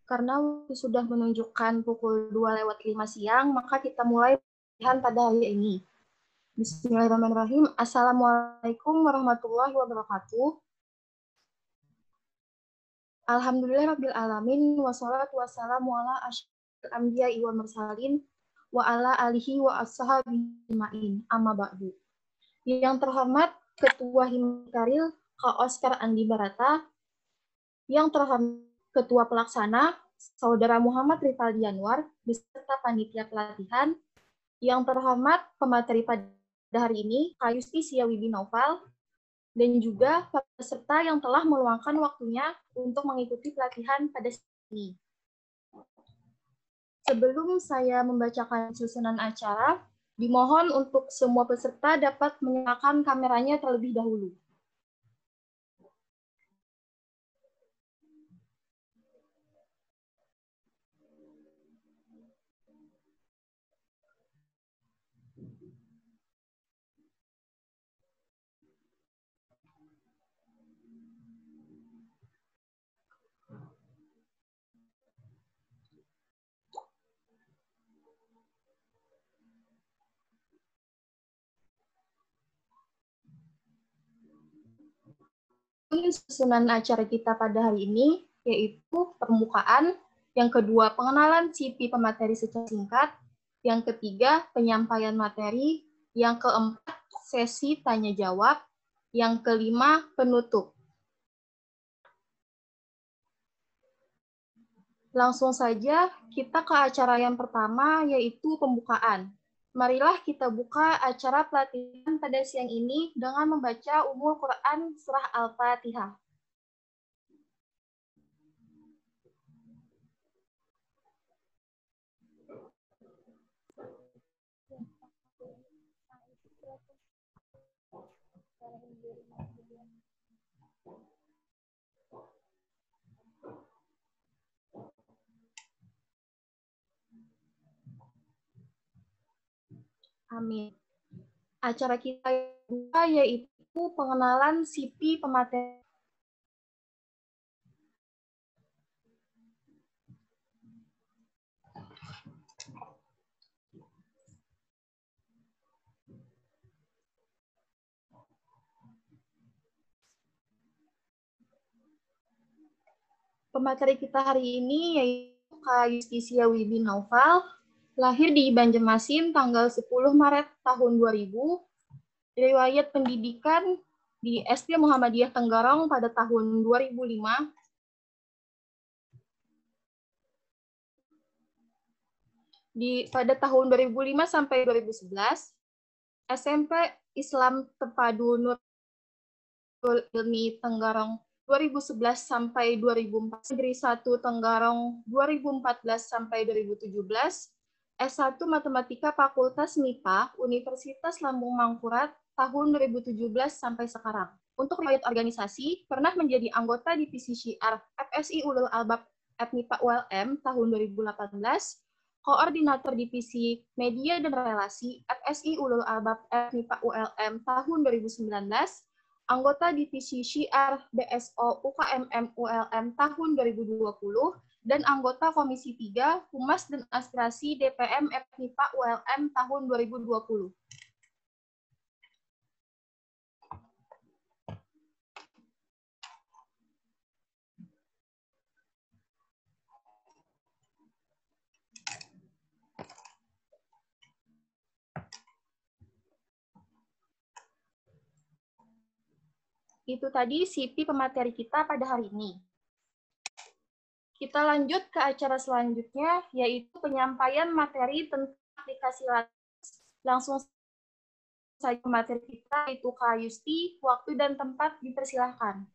Karena waktu sudah menunjukkan pukul 2:05 siang, maka kita mulai latihan pada hari ini. Bismillahirrahmanirrahim. Assalamualaikum warahmatullahi wabarakatuh. Alhamdulillahirabbil alamin wassalatu wassalamu ala asyrofil anbiya'i wal mursalin wa ala alihi wa ashabihi ajmain. Amma ba'du. Yang terhormat Ketua Himkaril Kak Oscar Andi Barata, yang terhormat Ketua Pelaksana Saudara Muhammad Rifaldi Anwar beserta panitia pelatihan, yang terhormat pemateri pada hari ini Kak Yustisia Wibi Naufal, dan juga peserta yang telah meluangkan waktunya untuk mengikuti pelatihan pada ini. Sebelum saya membacakan susunan acara, dimohon untuk semua peserta dapat menyalakan kameranya terlebih dahulu. Susunan acara kita pada hari ini yaitu permukaan, yang kedua pengenalan CV pemateri secara singkat, yang ketiga penyampaian materi, yang keempat sesi tanya jawab, yang kelima penutup. Langsung saja kita ke acara yang pertama yaitu pembukaan. Marilah kita buka acara pelatihan pada siang ini dengan membaca Ummul Quran Surah Al-Fatihah. Amin. Acara kita yang kedua yaitu pengenalan CV pemateri. Pemateri kita hari ini yaitu Kak Yustisia Wibi Naufal, lahir di Banjarmasin tanggal 10 Maret tahun 2000, riwayat pendidikan di SD Muhammadiyah Tenggarong pada tahun 2005, pada tahun 2005 sampai 2011, SMP Islam Terpadu Nurul Ilmi Tenggarong 2011 sampai 2004, Negeri 1 Tenggarong 2014 sampai 2017, S1 Matematika Fakultas MIPA Universitas Lambung Mangkurat tahun 2017 sampai sekarang. Untuk riwayat organisasi, pernah menjadi anggota divisi Syiar FSI Ulul Albab FMIPA ULM tahun 2018, koordinator divisi Media dan Relasi FSI Ulul Albab FMIPA ULM tahun 2019, anggota divisi Syiar BSO UKMM ULM tahun 2020, dan anggota Komisi 3 Humas dan Aspirasi DPM FMIPA ULM tahun 2020. Itu tadi CV pemateri kita pada hari ini. Kita lanjut ke acara selanjutnya, yaitu penyampaian materi tentang aplikasi LATEX. Langsung saja materi kita, yaitu Kak Yusti, waktu dan tempat dipersilahkan.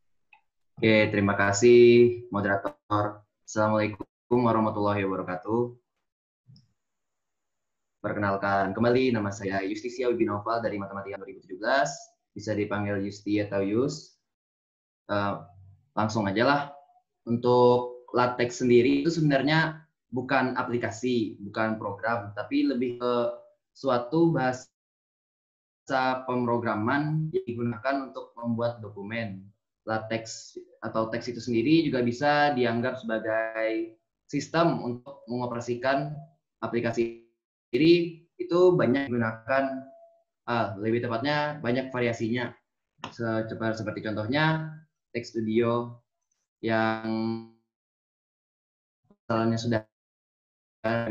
Oke, terima kasih moderator. Assalamualaikum warahmatullahi wabarakatuh. Perkenalkan kembali, nama saya Yustisia Wibi Naufal dari Matematika 2017. Bisa dipanggil Yusti atau Yus. Langsung aja lah. Untuk LaTeX sendiri itu sebenarnya bukan aplikasi, bukan program, tapi lebih ke suatu bahasa pemrograman yang digunakan untuk membuat dokumen. LaTeX atau teks itu sendiri juga bisa dianggap sebagai sistem untuk mengoperasikan aplikasi. Jadi itu banyak digunakan, lebih tepatnya banyak variasinya. Seperti contohnya Text Studio yang misalnya sudah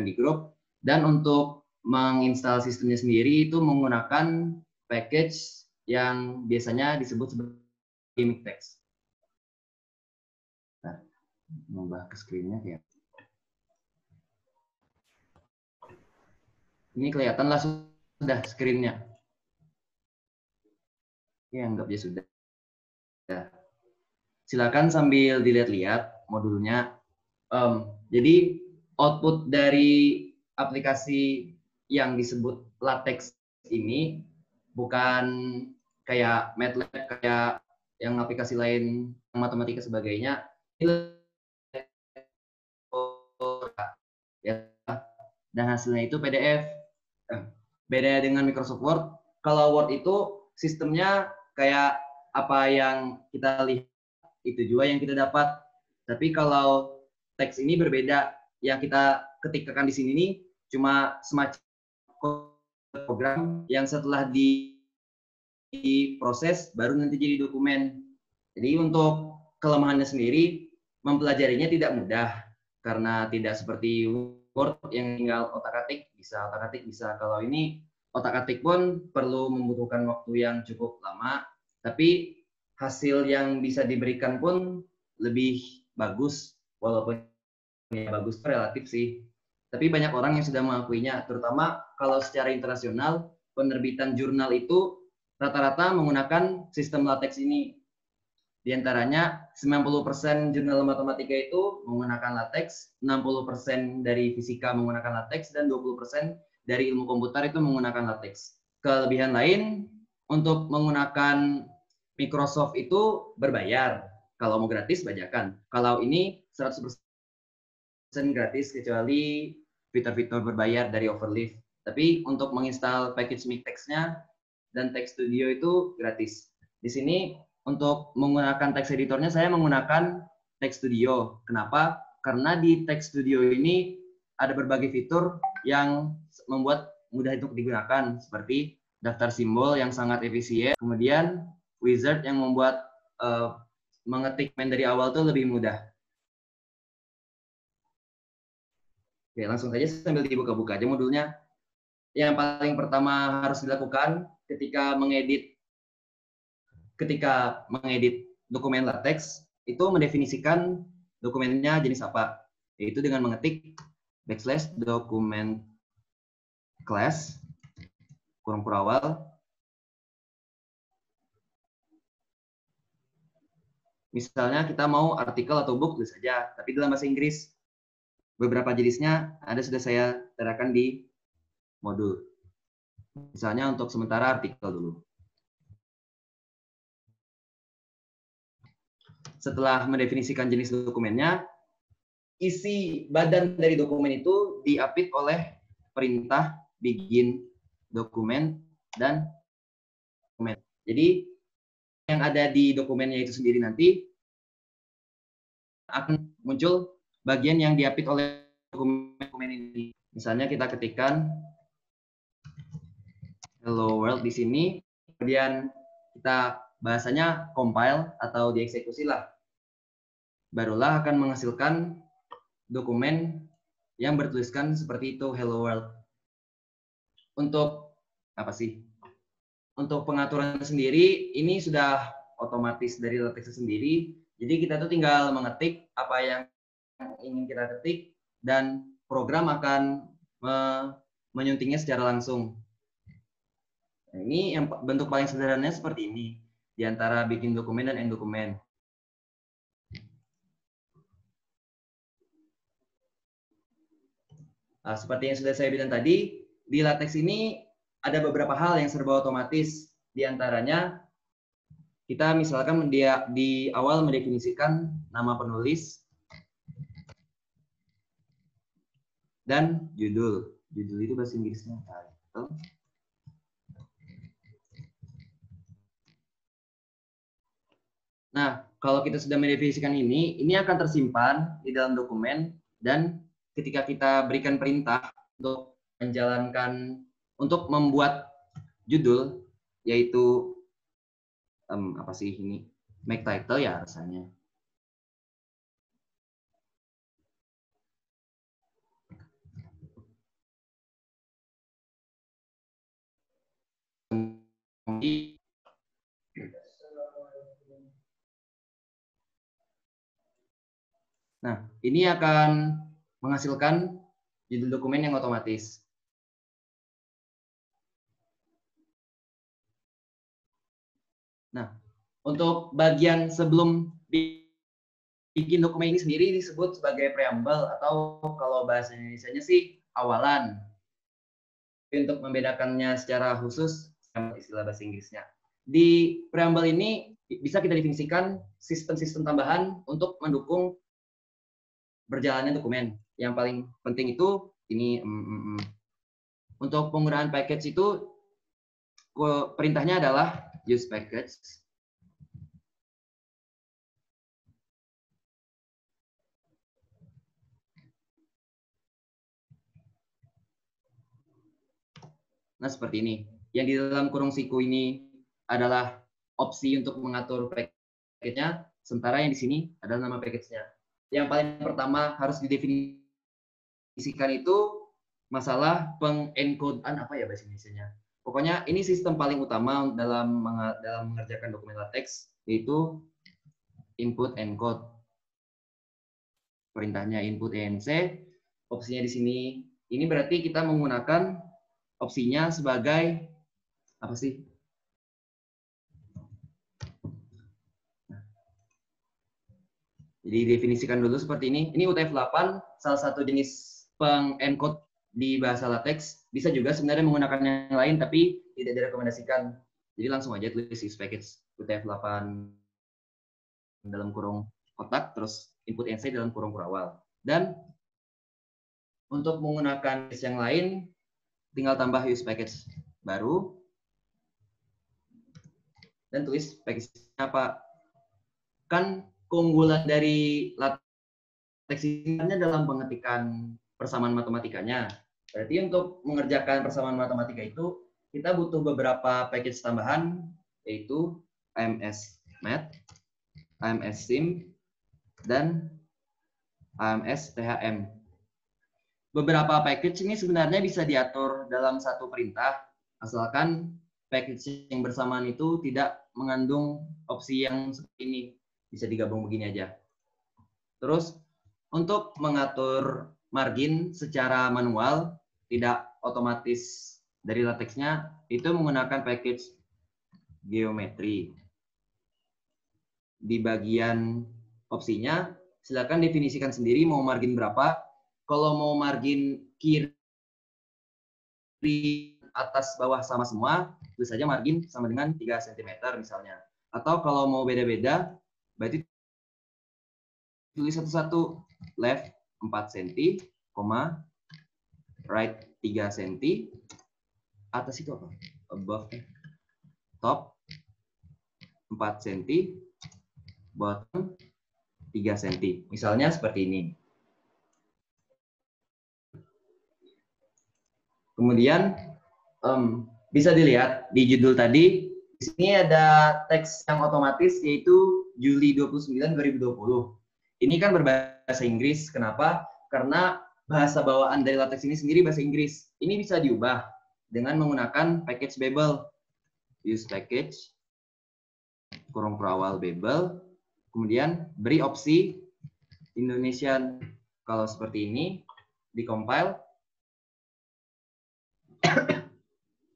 di grup, dan untuk menginstal sistemnya sendiri itu menggunakan package yang biasanya disebut sebagai Mixtex. Nah, mengubah ke screen-nya ya. Ini kelihatanlah sudah screen-nya. Ya, anggap ya sudah. Silakan sambil dilihat-lihat modulnya. Jadi output dari aplikasi yang disebut LaTeX ini bukan kayak MATLAB, kayak yang aplikasi lain matematika sebagainya. Dan hasilnya itu PDF. Beda dengan Microsoft Word, kalau Word itu sistemnya kayak apa yang kita lihat itu juga yang kita dapat. Tapi kalau teks ini berbeda. Yang kita ketikkan di sini nih cuma semacam program yang setelah diproses baru nanti jadi dokumen. Jadi untuk kelemahannya sendiri, mempelajarinya tidak mudah karena tidak seperti Word yang tinggal otak-atik bisa. Kalau ini otak-atik pun perlu membutuhkan waktu yang cukup lama, tapi hasil yang bisa diberikan pun lebih bagus, walaupun ya bagus relatif sih. Tapi banyak orang yang sudah mengakuinya, terutama kalau secara internasional penerbitan jurnal itu rata-rata menggunakan sistem LaTeX ini. Di antaranya 90% jurnal matematika itu menggunakan LaTeX, 60% dari fisika menggunakan LaTeX, dan 20% dari ilmu komputer itu menggunakan LaTeX. Kelebihan lain, untuk menggunakan Microsoft itu berbayar. Kalau mau gratis, bajakan. Kalau ini 100% gratis, kecuali fitur-fitur berbayar dari Overleaf. Tapi untuk menginstal package Mixtex-nya dan Text Studio itu gratis. Di sini untuk menggunakan text editornya saya menggunakan Text Studio. Kenapa? Karena di Text Studio ini ada berbagai fitur yang membuat mudah untuk digunakan, seperti daftar simbol yang sangat efisien, kemudian wizard yang membuat mengetik dari awal tuh lebih mudah. Oke, langsung saja sambil dibuka-buka aja modulnya. Yang paling pertama harus dilakukan ketika mengedit dokumen LaTeX itu mendefinisikan dokumennya jenis apa, yaitu dengan mengetik \document class kurung awal. Misalnya kita mau artikel atau book, tulis saja, tapi dalam bahasa Inggris. Beberapa jenisnya ada sudah saya terangkan di modul. Misalnya untuk sementara artikel dulu. Setelah mendefinisikan jenis dokumennya, isi badan dari dokumen itu diapit oleh perintah begin dokumen dan dokumen. Jadi yang ada di dokumennya itu sendiri nanti akan muncul bagian yang diapit oleh dokumen ini. Misalnya kita ketikkan hello world di sini, kemudian kita bahasanya compile atau dieksekusi lah. Barulah akan menghasilkan dokumen yang bertuliskan seperti itu, hello world. Untuk apa sih? Untuk pengaturan sendiri ini sudah otomatis dari LaTeX sendiri. Jadi kita tuh tinggal mengetik apa yang ingin kita ketik dan program akan menyuntingnya secara langsung. Nah, ini yang bentuk paling sederhananya seperti ini di antara bikin dokumen dan end dokumen. Nah, seperti yang sudah saya bilang tadi, di LaTeX ini ada beberapa hal yang serba otomatis. Di antaranya, kita misalkan di awal mendefinisikan nama penulis dan judul. Judul itu bahasa Inggrisnya title. Nah, kalau kita sudah mendefinisikan ini akan tersimpan di dalam dokumen Dan ketika kita berikan perintah untuk membuat judul, yaitu apa sih ini, make title ya rasanya. Nah, ini akan menghasilkan judul dokumen yang otomatis. Nah, untuk bagian sebelum bikin dokumen ini sendiri disebut sebagai preamble, atau kalau bahasa Indonesianya sih awalan. Untuk membedakannya secara khusus sama istilah bahasa Inggrisnya. Di preamble ini bisa kita definisikan sistem-sistem tambahan untuk mendukung berjalannya dokumen. Yang paling penting itu ini untuk penggunaan package itu perintahnya adalah use package. Nah, seperti ini. Yang di dalam kurung siku ini adalah opsi untuk mengatur package-nya, sementara yang di sini adalah nama package-nya. Yang paling pertama harus didefinisikan itu masalah pengencodean, apa ya bahasa Indonesia-nya. Pokoknya ini sistem paling utama dalam mengerjakan dokumen LaTeX, yaitu input encode. Perintahnya input enc, opsinya di sini. Ini berarti kita menggunakan opsinya sebagai apa sih? Jadi definisikan dulu seperti ini. Ini UTF-8, salah satu jenis pengencode di bahasa LaTeX. Bisa juga sebenarnya menggunakan yang lain, tapi tidak direkomendasikan. Jadi langsung aja tulis use package UTF-8 dalam kurung kotak, terus input enc dalam kurung kurawal. Dan untuk menggunakan yang lain, tinggal tambah use package baru. Dan tulis package-nya apa. Kan keunggulan dari LaTeX ini dalam pengetikan persamaan matematikanya. Berarti untuk mengerjakan persamaan matematika itu kita butuh beberapa package tambahan, yaitu AMS Math, AMS Sim, dan AMS THM. Beberapa package ini sebenarnya bisa diatur dalam satu perintah, asalkan package yang bersamaan itu tidak mengandung opsi yang seperti ini. Bisa digabung begini aja. Terus untuk mengatur margin secara manual, tidak otomatis dari LaTeX-nya, itu menggunakan package geometri. Di bagian opsinya, silakan definisikan sendiri mau margin berapa. Kalau mau margin kiri atas bawah sama semua, tulis saja margin sama dengan 3 cm misalnya. Atau kalau mau beda-beda, berarti tulis satu-satu. Left 4 cm, right 3 cm, atas itu apa? Above, top 4 cm, bottom 3 cm. Misalnya seperti ini. Kemudian bisa dilihat di judul tadi, di sini ada teks yang otomatis, yaitu Juli 29, 2020. Ini kan berbahasa Inggris. Kenapa? Karena bahasa bawaan dari LaTeX ini sendiri bahasa Inggris. Ini bisa diubah dengan menggunakan package Babel. Use package, kurung perawal Babel. Kemudian beri opsi Indonesian. Kalau seperti ini, di-compile,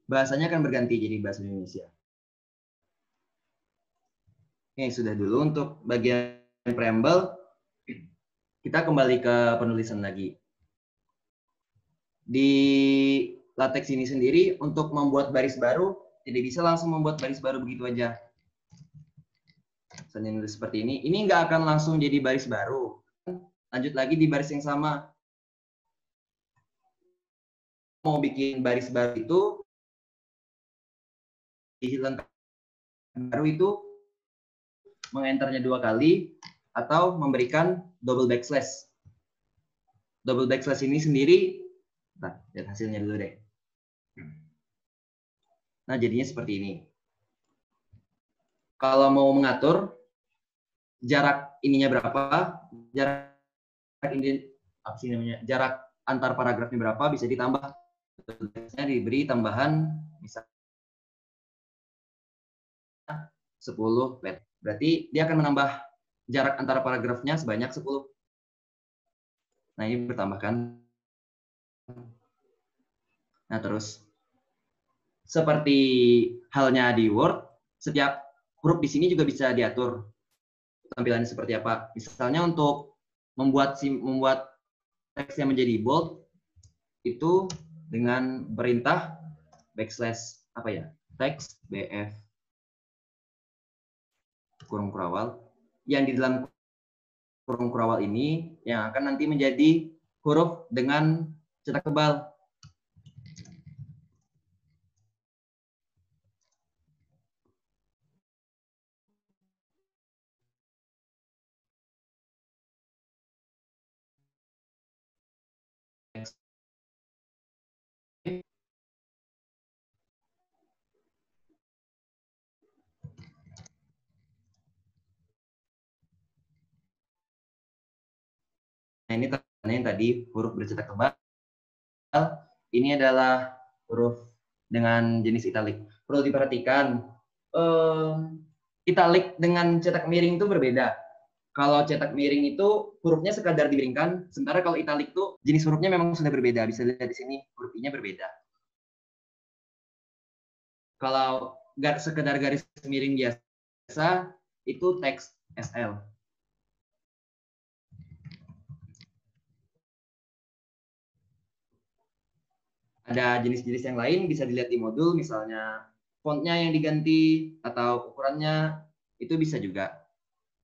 bahasanya akan berganti jadi bahasa Indonesia. Oke, sudah dulu untuk bagian preamble. Kita kembali ke penulisan lagi. Di LaTeX ini sendiri, untuk membuat baris baru, tidak bisa langsung membuat baris baru begitu aja. Misalnya nulis seperti ini nggak akan langsung jadi baris baru. Lanjut lagi di baris yang sama. Mau bikin baris baru itu, dihilangkan baru itu, mengenternya 2 kali, atau memberikan double backslash. double backslash ini sendiri, bentar, lihat hasilnya dulu deh. Nah, jadinya seperti ini. Kalau mau mengatur jarak ininya berapa, jarak ini apa sih namanya? Jarak antar paragrafnya berapa, bisa ditambah. Diberi tambahan misalnya 10 pet. Berarti dia akan menambah jarak antara paragrafnya sebanyak 10. Nah, ini bertambahkan. Nah, terus seperti halnya di Word, setiap huruf di sini juga bisa diatur tampilannya seperti apa. Misalnya untuk membuat teksnya menjadi bold itu dengan perintah backslash apa ya? Teks BF kurung kurawal, yang di dalam kurung kurawal ini yang akan nanti menjadi huruf dengan cetak tebal. Nah, ini tandanya yang tadi huruf bercetak tebal. Ini adalah huruf dengan jenis italik. Perlu diperhatikan, italik dengan cetak miring itu berbeda. Kalau cetak miring itu hurufnya sekadar dimiringkan, sementara kalau italik itu jenis hurufnya memang sudah berbeda. Bisa lihat di sini huruf I-nya berbeda. Kalau sekedar garis miring biasa, itu teks SL. Ada jenis-jenis yang lain bisa dilihat di modul, misalnya fontnya yang diganti atau ukurannya, itu bisa juga.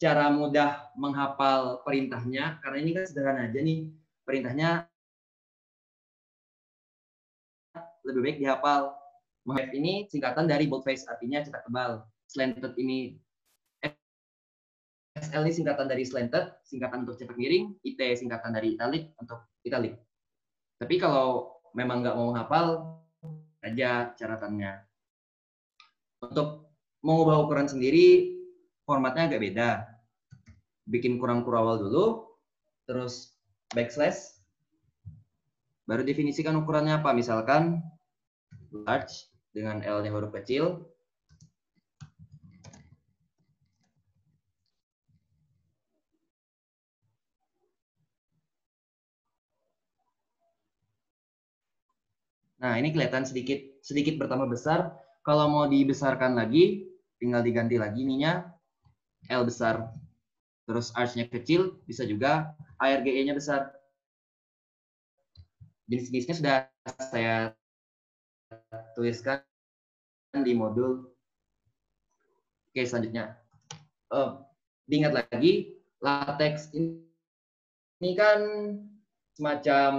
Cara mudah menghafal perintahnya, karena ini kan sederhana aja nih, perintahnya lebih baik dihafal. Menghaf ini singkatan dari boldface, artinya cetak tebal. Slanted ini, SL ini singkatan dari slanted, singkatan untuk cetak miring, IT singkatan dari italic untuk italic. Tapi kalau memang nggak mau menghafal, aja catatannya. Untuk mengubah ukuran sendiri, formatnya agak beda. Bikin kurang kurawal dulu, terus backslash, baru definisikan ukurannya apa. Misalkan large dengan L-nya huruf kecil. Nah, ini kelihatan sedikit bertambah besar. Kalau mau dibesarkan lagi, tinggal diganti lagi ininya L besar. Terus arch-nya kecil, bisa juga ARGE-nya besar. Jenis-jenisnya sudah saya tuliskan di modul. Oke, selanjutnya. Diingat lagi, LaTeX ini kan semacam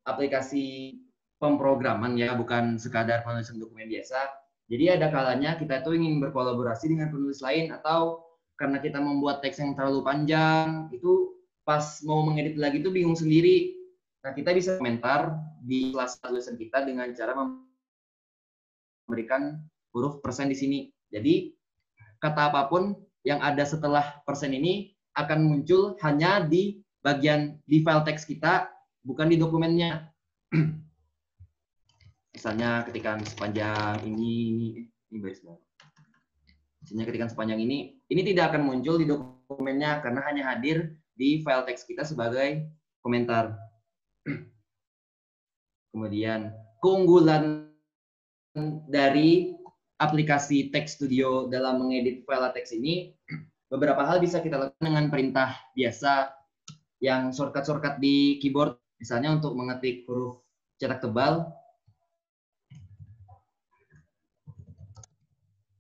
aplikasi pemrograman ya, bukan sekadar penulisan dokumen biasa. Jadi ada kalanya kita tuh ingin berkolaborasi dengan penulis lain, atau karena kita membuat teks yang terlalu panjang, itu pas mau mengedit lagi tuh bingung sendiri. Nah, kita bisa komentar di kelas tulisan kita dengan cara memberikan huruf persen di sini. Jadi kata apapun yang ada setelah persen ini akan muncul hanya di bagian di file teks kita, bukan di dokumennya. Misalnya ketikan sepanjang ini baris bawah. Misalnya ketikan sepanjang ini tidak akan muncul di dokumennya karena hanya hadir di file teks kita sebagai komentar. Kemudian keunggulan dari aplikasi Text Studio dalam mengedit file LaTeX ini, beberapa hal bisa kita lakukan dengan perintah biasa yang shortcut di keyboard. Misalnya untuk mengetik huruf cetak tebal,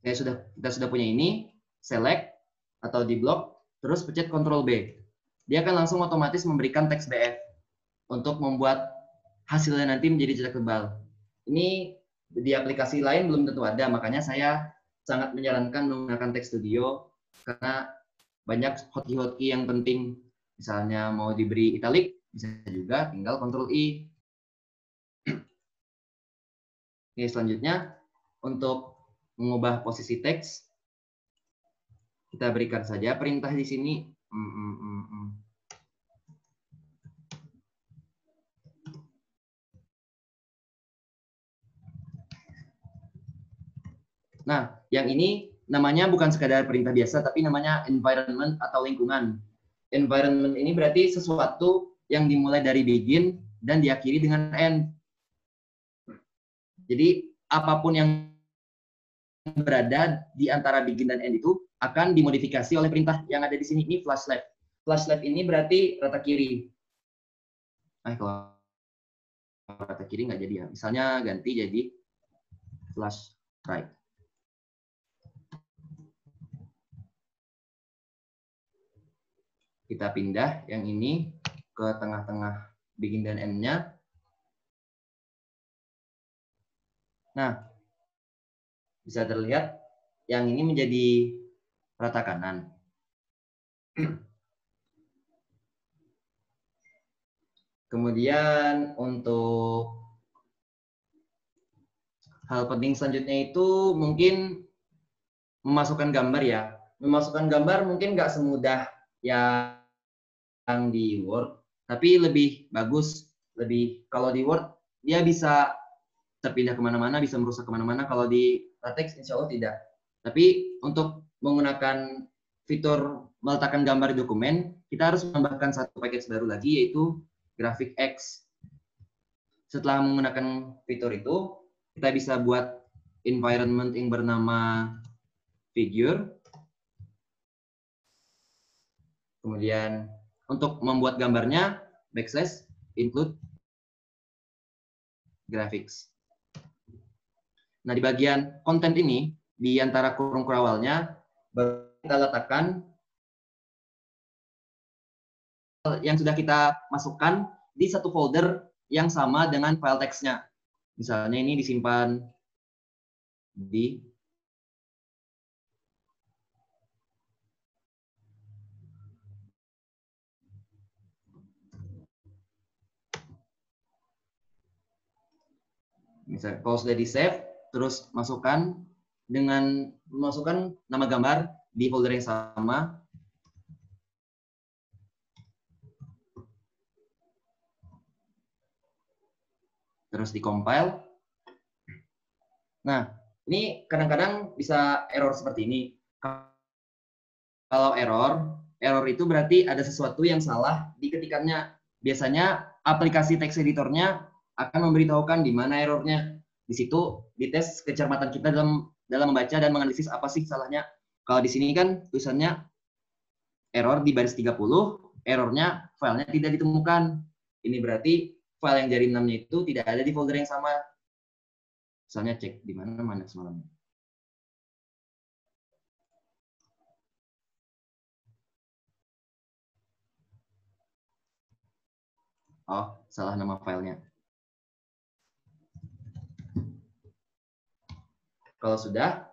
kita sudah punya ini, select atau di blok, terus pencet Ctrl B. Dia akan langsung otomatis memberikan teks BF untuk membuat hasilnya nanti menjadi cetak tebal. Ini di aplikasi lain belum tentu ada, makanya saya sangat menyarankan menggunakan Text Studio karena banyak hotkey yang penting. Misalnya mau diberi italic, Bisa juga tinggal Ctrl I. Oke, selanjutnya untuk mengubah posisi teks, kita berikan saja perintah di sini. Nah, yang ini namanya bukan sekadar perintah biasa, tapi namanya environment atau lingkungan. Environment ini berarti sesuatu yang dimulai dari begin dan diakhiri dengan end. Jadi, apapun yang berada di antara begin dan end itu akan dimodifikasi oleh perintah yang ada di sini. Ini flash left. Flash left ini berarti rata kiri. Kalau rata kiri nggak jadi ya. Misalnya ganti jadi flash right. Kita pindah yang ini ke tengah-tengah begin dan end-nya. Nah, bisa terlihat yang ini menjadi rata kanan. Kemudian untuk hal penting selanjutnya itu mungkin memasukkan gambar ya. Memasukkan gambar mungkin nggak semudah yang di Word, tapi lebih bagus. Kalau di Word dia bisa terpindah kemana-mana, bisa merusak kemana-mana. Kalau di LaTeX insya Allah tidak. Tapi untuk menggunakan fitur meletakkan gambar di dokumen, kita harus menambahkan satu package baru lagi, yaitu GraphicX. Setelah menggunakan fitur itu, kita bisa buat environment yang bernama figure. Kemudian untuk membuat gambarnya, backslash include graphics. Nah, di bagian konten ini, di antara kurung kurawalnya, kita letakkan yang sudah kita masukkan di satu folder yang sama dengan file teksnya. Misalnya ini disimpan di misalnya kalau sudah di save, terus masukkan nama gambar di folder yang sama. Terus di-compile. Nah, ini kadang-kadang bisa error seperti ini. Kalau error itu berarti ada sesuatu yang salah di ketikannya. Biasanya aplikasi text editornya akan memberitahukan di mana errornya. Di situ dites kecermatan kita dalam membaca dan menganalisis apa sih salahnya. Kalau di sini kan tulisannya error di baris 30, errornya filenya tidak ditemukan. Ini berarti file yang dari 6-nya itu tidak ada di folder yang sama. Misalnya cek di mana semalamnya. Oh, salah nama filenya. Kalau sudah,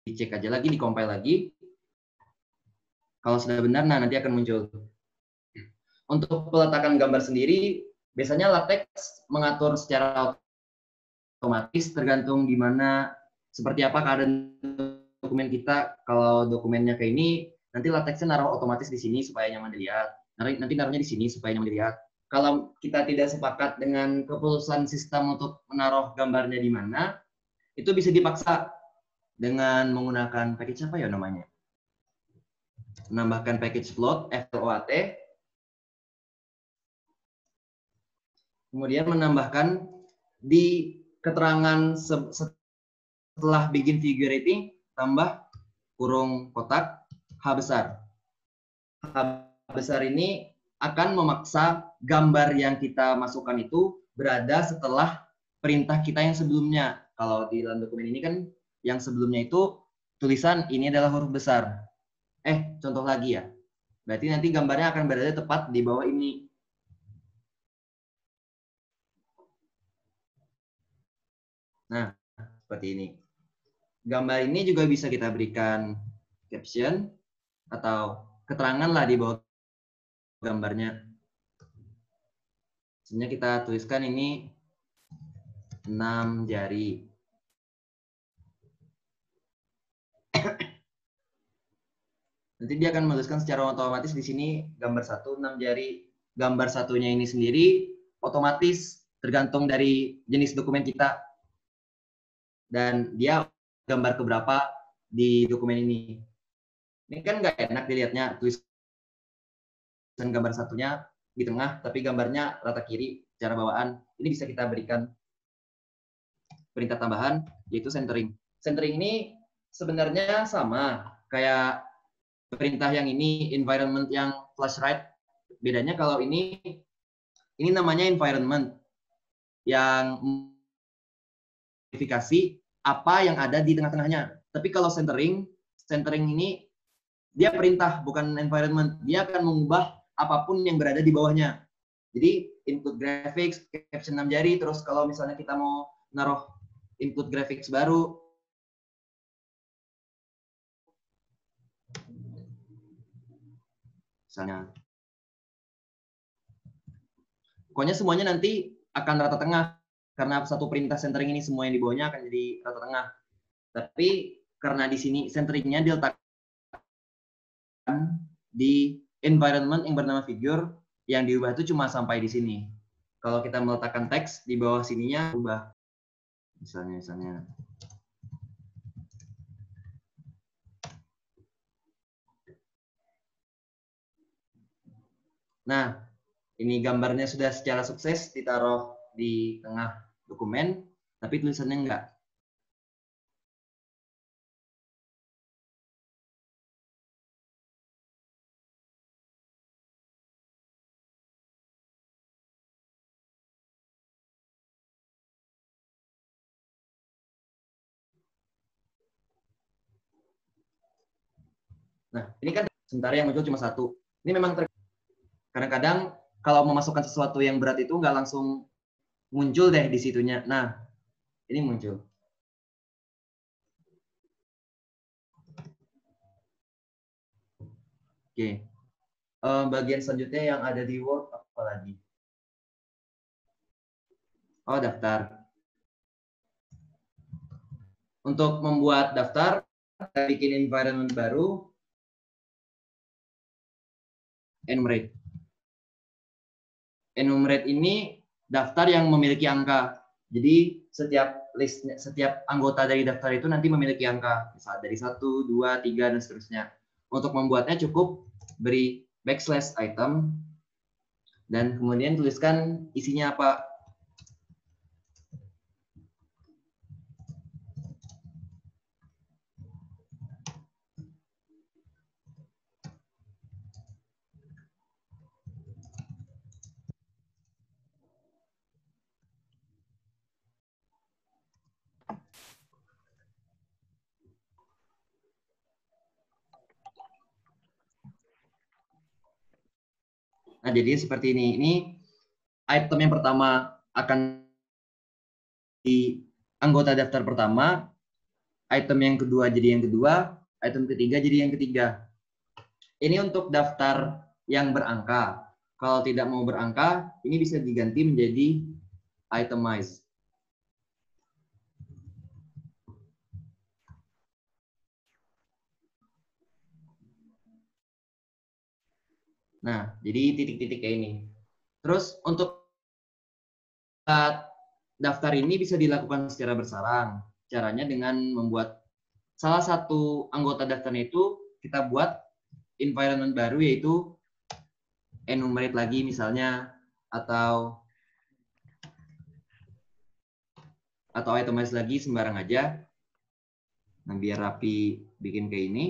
dicek aja lagi, di-compile lagi. Kalau sudah benar, nah nanti akan muncul. Untuk peletakan gambar sendiri, biasanya LaTeX mengatur secara otomatis tergantung di mana, seperti apa keadaan dokumen kita. Kalau dokumennya kayak ini, nanti LaTeX-nya naruh otomatis di sini supaya nyaman dilihat. Nanti naruhnya di sini supaya nyaman dilihat. Kalau kita tidak sepakat dengan keputusan sistem untuk menaruh gambarnya di mana, itu bisa dipaksa dengan menggunakan package apa ya namanya? Menambahkan package float, float. Kemudian menambahkan di keterangan setelah begin figure ini, tambah kurung kotak H besar. H besar ini akan memaksa gambar yang kita masukkan itu berada setelah perintah kita yang sebelumnya. Kalau di dalam dokumen ini kan yang sebelumnya itu tulisan ini adalah huruf besar. Contoh lagi ya. Berarti nanti gambarnya akan berada tepat di bawah ini. Nah, seperti ini. Gambar ini juga bisa kita berikan caption atau keterangan lah di bawah gambarnya. Misalnya kita tuliskan ini 6 jari. Nanti dia akan menuliskan secara otomatis di sini gambar 1, 6 jari. Gambar satunya ini sendiri otomatis tergantung dari jenis dokumen kita. Dan dia gambar keberapa di dokumen ini. Ini kan nggak enak dilihatnya, tulisan gambar satunya di tengah, tapi gambarnya rata kiri secara bawaan. Ini bisa kita berikan perintah tambahan, yaitu centering. Centering ini sebenarnya sama kayak perintah yang ini, environment yang flash right. Bedanya kalau ini namanya environment yang modifikasi apa yang ada di tengah-tengahnya. Tapi kalau centering ini dia perintah, bukan environment. Dia akan mengubah apapun yang berada di bawahnya. Jadi input graphics, caption 6 jari, terus kalau misalnya kita mau naruh input graphics baru, misalnya. Pokoknya semuanya nanti akan rata tengah. Karena satu perintah centering ini semua yang di bawahnya akan jadi rata tengah. Tapi karena di sini centeringnya diletakkan di environment yang bernama figure, yang diubah itu cuma sampai di sini. Kalau kita meletakkan teks di bawah sininya ubah. Misalnya. Nah, ini gambarnya sudah secara sukses ditaruh di tengah dokumen, tapi tulisannya enggak. Nah, ini kan sementara yang muncul cuma satu. Ini memang kadang-kadang kalau memasukkan sesuatu yang berat itu nggak langsung muncul deh di situnya. Nah, ini muncul. Oke. Bagian selanjutnya yang ada di Word apa lagi? Oh, daftar. Untuk membuat daftar, kita bikin environment baru, enumerate. Enumerate ini daftar yang memiliki angka. Jadi setiap anggota dari daftar itu nanti memiliki angka, misal dari 1, 2, 3 dan seterusnya. Untuk membuatnya cukup beri backslash item dan kemudian tuliskan isinya apa. Nah, jadi seperti ini. Ini item yang pertama akan di anggota daftar pertama, item yang kedua jadi yang kedua, item ketiga jadi yang ketiga. Ini untuk daftar yang berangka. Kalau tidak mau berangka, ini bisa diganti menjadi itemize. Nah, jadi titik-titik kayak ini. Terus untuk daftar ini bisa dilakukan secara bersarang. Caranya dengan membuat salah satu anggota daftarnya itu kita buat environment baru, yaitu enumerate lagi misalnya, atau itemize lagi sembarang aja. Nah, biar rapi bikin kayak ini.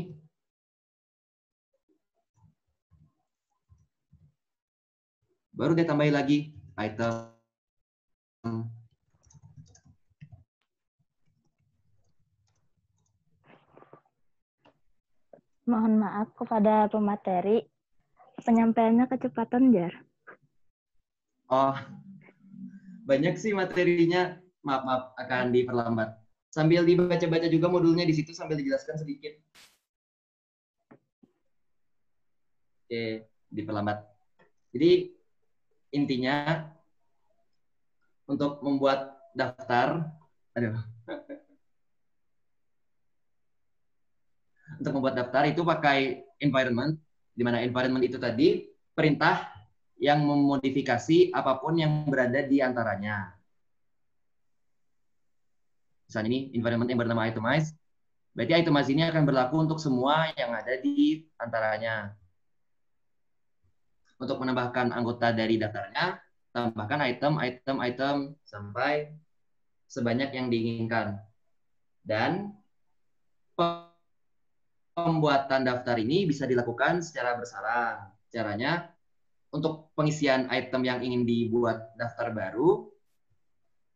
Baru dia tambahin lagi item. Mohon maaf kepada pemateri, penyampaiannya kecepatan, Jar. Oh, banyak sih materinya. Maaf, akan diperlambat. Sambil dibaca-baca juga modulnya di situ sambil dijelaskan sedikit. Oke, diperlambat. Jadi intinya untuk membuat daftar, untuk membuat daftar itu pakai environment, di mana environment itu tadi perintah yang memodifikasi apapun yang berada di antaranya. Misalnya ini environment yang bernama itemize, berarti itemize ini akan berlaku untuk semua yang ada di antaranya. Untuk menambahkan anggota dari daftarnya, tambahkan item sampai sebanyak yang diinginkan. Dan pembuatan daftar ini bisa dilakukan secara bersamaan. Caranya, untuk pengisian item yang ingin dibuat daftar baru,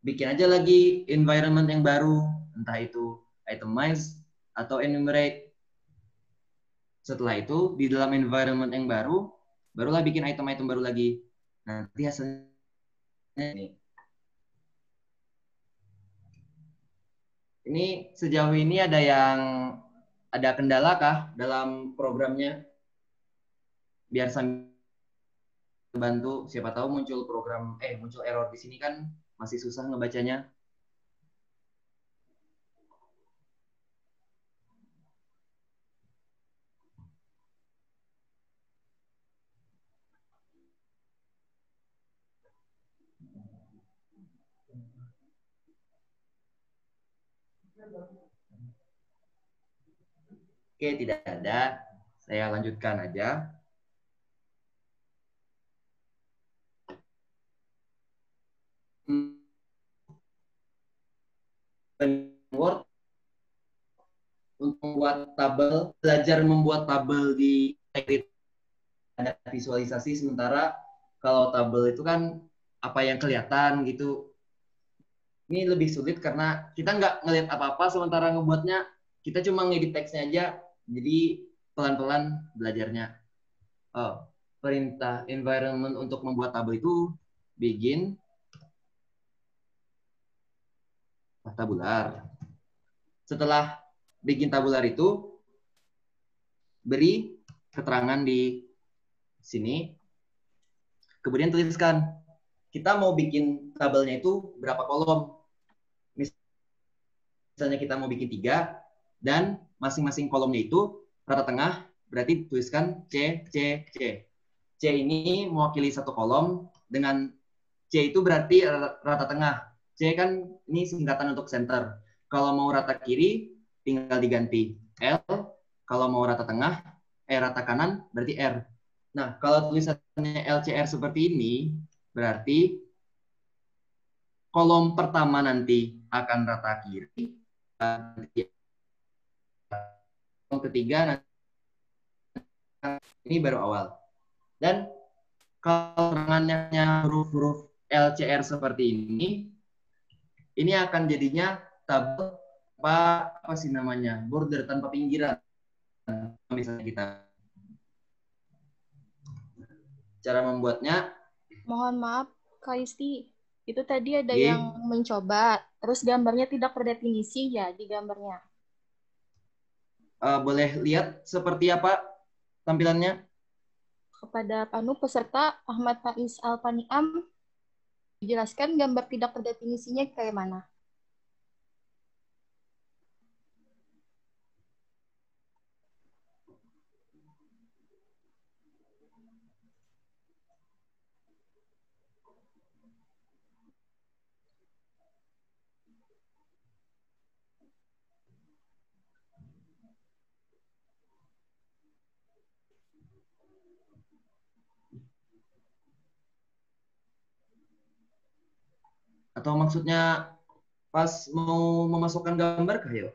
bikin aja lagi environment yang baru, entah itu itemize atau enumerate. Setelah itu, di dalam environment yang baru, barulah bikin item-item baru lagi. Nanti hasilnya ini. Ini sejauh ini ada kendala kah dalam programnya? Biar sambil bantu, siapa tahu muncul muncul error di sini kan masih susah ngebacanya. Oke, tidak ada. Saya lanjutkan aja. Word untuk membuat tabel, belajar membuat tabel di ada visualisasi, sementara kalau tabel itu kan apa yang kelihatan gitu. Ini lebih sulit karena kita nggak ngelihat apa-apa sementara ngebuatnya, kita cuma ngedit teksnya aja, jadi pelan-pelan belajarnya. Oh, perintah environment untuk membuat tabel itu begin tabular. Setelah bikin tabular itu, beri keterangan di sini. Kemudian tuliskan, kita mau bikin tabelnya itu berapa kolom. Misalnya kita mau bikin 3, dan masing-masing kolomnya itu rata tengah, berarti tuliskan C, C, C. C ini mewakili satu kolom, dengan C itu berarti rata tengah. C kan ini singkatan untuk center. Kalau mau rata kiri, tinggal diganti L. Kalau mau rata tengah, rata kanan, berarti R. Nah, kalau tulisannya LCR seperti ini, berarti kolom pertama nanti akan rata kiri, kolom ketiga nanti, ini baru awal. Dan kalau terangannya huruf-huruf LCR seperti ini akan jadinya tabel apa sih namanya, border tanpa pinggiran. Misalnya kita cara membuatnya. Mohon maaf, Kak Isti. Itu tadi ada yang mencoba, terus gambarnya tidak terdefinisi ya di gambarnya. Boleh lihat seperti apa tampilannya? Kepada peserta Ahmad Faiz Alpaniam, dijelaskan gambar tidak terdefinisinya kayak mana? Atau maksudnya pas mau memasukkan gambar kah ya?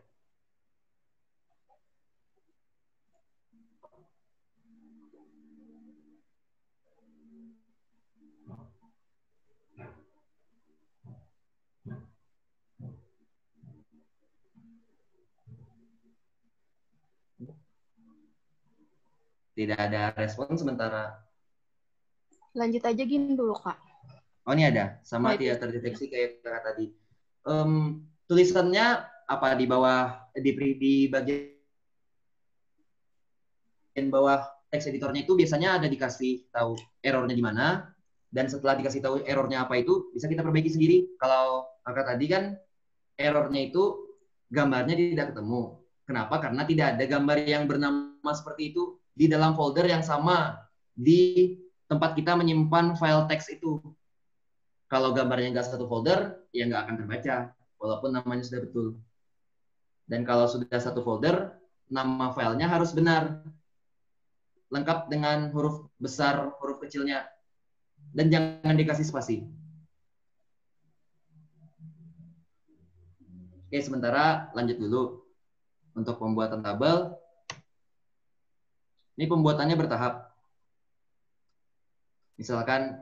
Tidak ada respon sementara. Lanjut aja gini dulu, Kak. Oh, ini ada. Sama tidak terdeteksi kayak tadi. Tulisannya apa di bawah, di bagian bawah teks editornya itu biasanya ada dikasih tahu errornya di mana. Dan setelah dikasih tahu errornya apa itu, bisa kita perbaiki sendiri. Kalau kakak tadi kan errornya itu gambarnya tidak ketemu. Kenapa? Karena tidak ada gambar yang bernama seperti itu di dalam folder yang sama di tempat kita menyimpan file teks itu. Kalau gambarnya nggak satu folder, ya nggak akan terbaca, walaupun namanya sudah betul. Dan kalau sudah satu folder, nama filenya harus benar. Lengkap dengan huruf besar, huruf kecilnya. Dan jangan dikasih spasi. Oke, sementara lanjut dulu. Untuk pembuatan tabel, ini pembuatannya bertahap. Misalkan,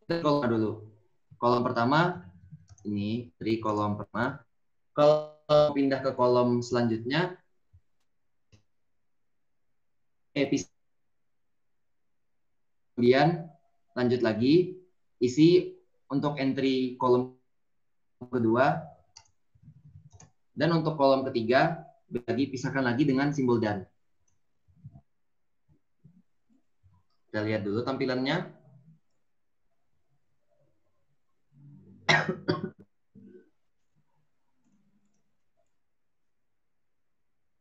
kita kolom dulu. Kolom pertama, ini dari kolom pertama. Kalau pindah ke kolom selanjutnya, kemudian lanjut lagi, isi untuk entry kolom kedua, dan untuk kolom ketiga, pisahkan lagi dengan simbol dan. Kita lihat dulu tampilannya.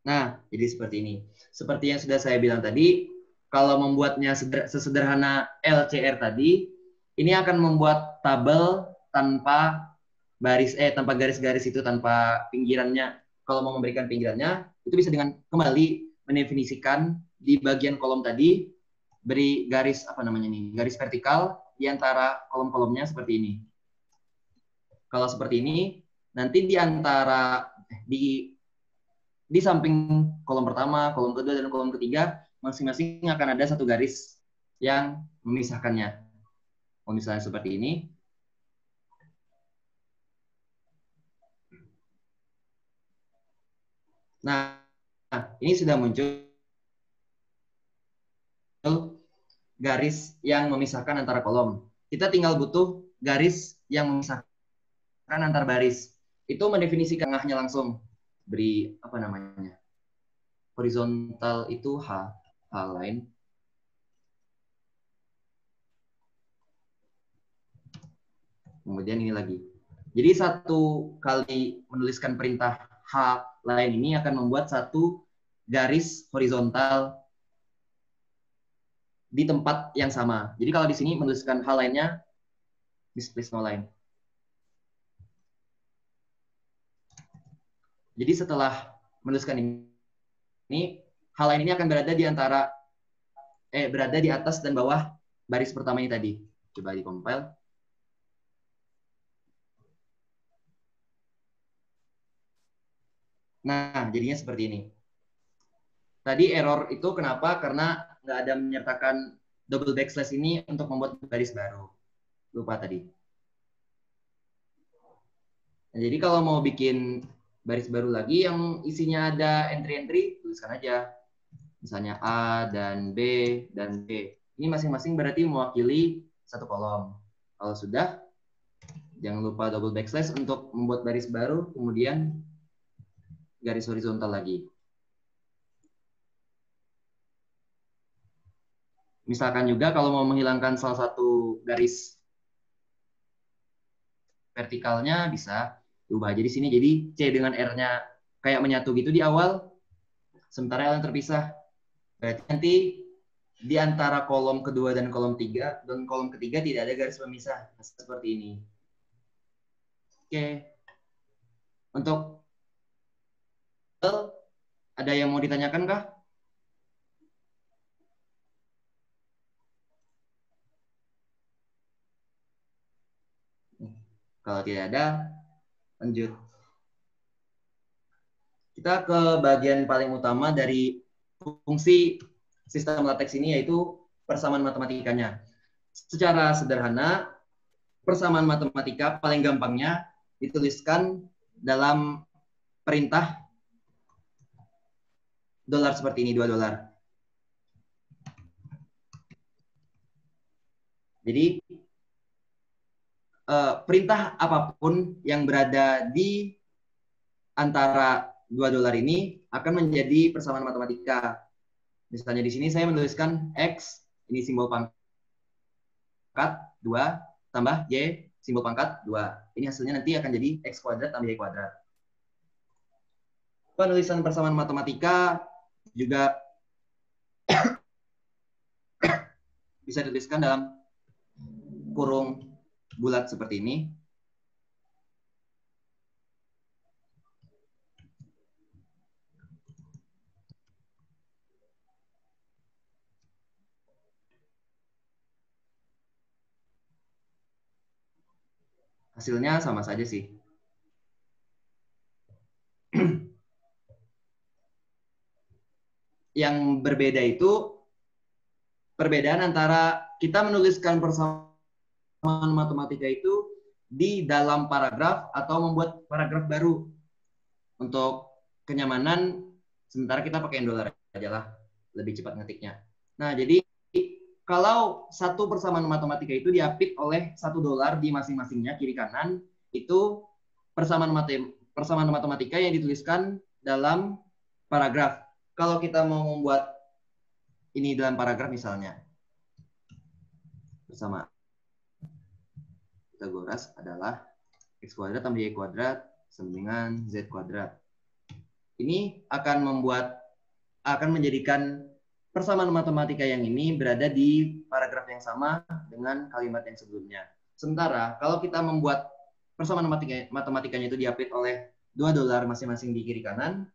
Nah, jadi seperti ini. Seperti yang sudah saya bilang tadi, kalau membuatnya sesederhana LCR tadi, ini akan membuat tabel tanpa tanpa garis-garis itu, tanpa pinggirannya. Kalau mau memberikan pinggirannya, itu bisa dengan kembali mendefinisikan di bagian kolom tadi, beri garis garis vertikal di antara kolom-kolomnya seperti ini. Kalau seperti ini, nanti di antara di samping kolom pertama, kolom kedua, dan kolom ketiga, masing-masing akan ada satu garis yang memisahkannya. Kalau misalnya seperti ini. Nah, ini sudah muncul garis yang memisahkan antara kolom. Kita tinggal butuh garis yang memisahkan antar baris. Itu mendefinisikan tengahnya langsung. Beri horizontal itu line. Kemudian ini lagi. Jadi satu kali menuliskan perintah line ini akan membuat satu garis horizontal di tempat yang sama. Jadi kalau di sini menuliskan line-nya display no line. Jadi setelah menuliskan ini line ini akan berada di antara berada di atas dan bawah baris pertama ini tadi. Coba di-compile. Nah, jadinya seperti ini. Tadi error itu kenapa? Karena nggak ada menyertakan double backslash ini untuk membuat baris baru. Lupa tadi. Nah, jadi kalau mau bikin baris baru lagi yang isinya ada entry-entry, tuliskan aja. Misalnya A dan B dan B. Ini masing-masing berarti mewakili satu kolom. Kalau sudah, jangan lupa double backslash untuk membuat baris baru, kemudian garis horizontal lagi. Misalkan juga kalau mau menghilangkan salah satu garis vertikalnya, bisa diubah aja di sini. Jadi C dengan R-nya kayak menyatu gitu di awal, sementara L yang terpisah. Berarti nanti di antara kolom kedua dan kolom ketiga tidak ada garis pemisah seperti ini. Oke. Untuk ada yang mau ditanyakan kah? Kalau tidak ada, lanjut. Kita ke bagian paling utama dari fungsi sistem LaTeX ini, yaitu persamaan matematikanya. Secara sederhana, persamaan matematika paling gampangnya dituliskan dalam perintah dolar seperti ini, $2. Jadi perintah apapun yang berada di antara $2 ini akan menjadi persamaan matematika. Misalnya di sini saya menuliskan X, ini simbol pangkat. pangkat 2 tambah Y simbol pangkat 2. Ini hasilnya nanti akan jadi X kuadrat tambah Y kuadrat. Penulisan persamaan matematika juga bisa dituliskan dalam kurung bulat seperti ini. Hasilnya sama saja sih. Yang berbeda itu perbedaan antara kita menuliskan persamaan matematika itu di dalam paragraf atau membuat paragraf baru. Untuk kenyamanan, sementara kita pakai $, aja lah, lebih cepat ngetiknya. Nah, jadi kalau satu persamaan matematika itu diapit oleh $1 di masing-masingnya kiri kanan, itu persamaan matematika yang dituliskan dalam paragraf. Kalau kita mau membuat ini dalam paragraf misalnya, persamaan Pythagoras adalah X kuadrat tambah Y kuadrat sama dengan Z kuadrat. Ini akan menjadikan persamaan matematika yang ini berada di paragraf yang sama dengan kalimat yang sebelumnya. Sementara kalau kita membuat persamaan matematikanya itu diapit oleh $2 masing-masing di kiri kanan,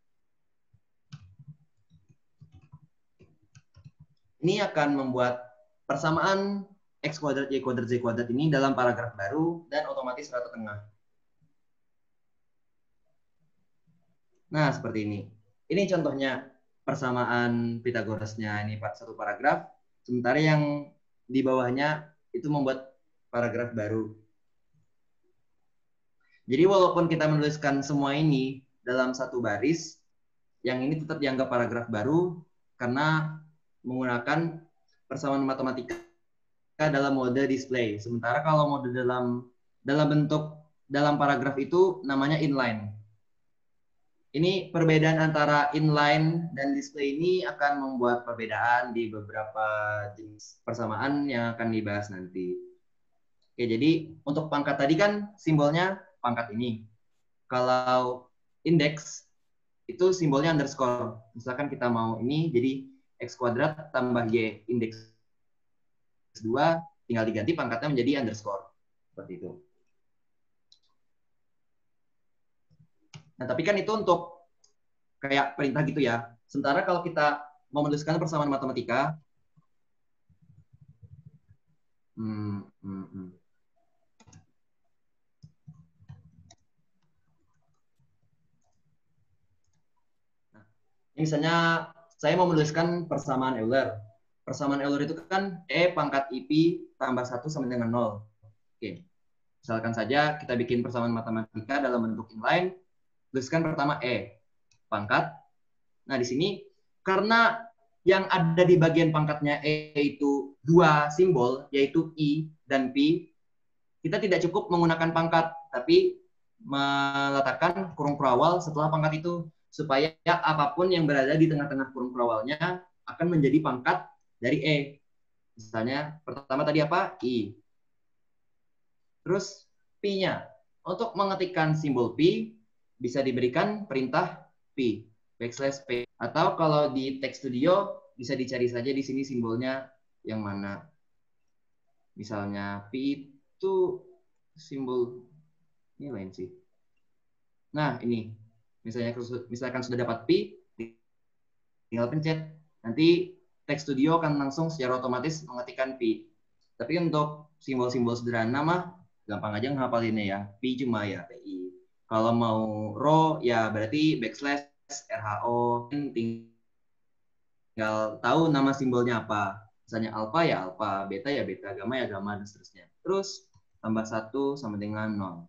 ini akan membuat persamaan X kuadrat, Y kuadrat, Z kuadrat ini dalam paragraf baru dan otomatis rata tengah. Nah, seperti ini. Ini contohnya persamaan Pythagorasnya ini satu paragraf, sementara yang di bawahnya itu membuat paragraf baru. Jadi walaupun kita menuliskan semua ini dalam satu baris, yang ini tetap dianggap paragraf baru karena menggunakan persamaan matematika dalam mode display. Sementara kalau mode dalam paragraf itu namanya inline. Ini perbedaan antara inline dan display ini akan membuat perbedaan di beberapa jenis persamaan yang akan dibahas nanti. Oke, jadi untuk pangkat tadi kan simbolnya pangkat ini. Kalau indeks itu simbolnya underscore. Misalkan kita mau ini jadi X kuadrat tambah Y indeks 2, tinggal diganti pangkatnya menjadi underscore. Seperti itu. Nah, tapi kan itu untuk kayak perintah gitu ya. Sementara kalau kita mau menuliskan persamaan matematika, Nah, misalnya saya mau menuliskan persamaan Euler. Persamaan Euler itu kan E pangkat IP tambah 1 sama dengan 0. Oke. Misalkan saja kita bikin persamaan matematika dalam bentuk inline. Tuliskan pertama E pangkat. Nah, di sini karena yang ada di bagian pangkatnya E itu 2 simbol, yaitu I dan P, kita tidak cukup menggunakan pangkat, tapi meletakkan kurung perawal setelah pangkat itu, supaya apapun yang berada di tengah-tengah kurung perawalnya akan menjadi pangkat dari E. Misalnya, pertama tadi apa? I. Terus P-nya. Untuk mengetikkan simbol P, bisa diberikan perintah P, backslash P. Atau kalau di Text Studio, bisa dicari saja di sini simbolnya yang mana. Misalnya P itu simbol, ini lain sih. Nah, ini. Misalkan sudah dapat P, tinggal pencet. Nanti Text Studio akan langsung secara otomatis mengetikkan P. Tapi untuk simbol-simbol sederhana mah, gampang aja nghapalinnya ya. P cuma ya PI. Kalau mau row ya berarti backslash RHO. Tinggal tahu nama simbolnya apa. Misalnya alpha ya alpha, beta ya beta, gamma ya gamma, dan seterusnya. Terus tambah 1 sama dengan 0.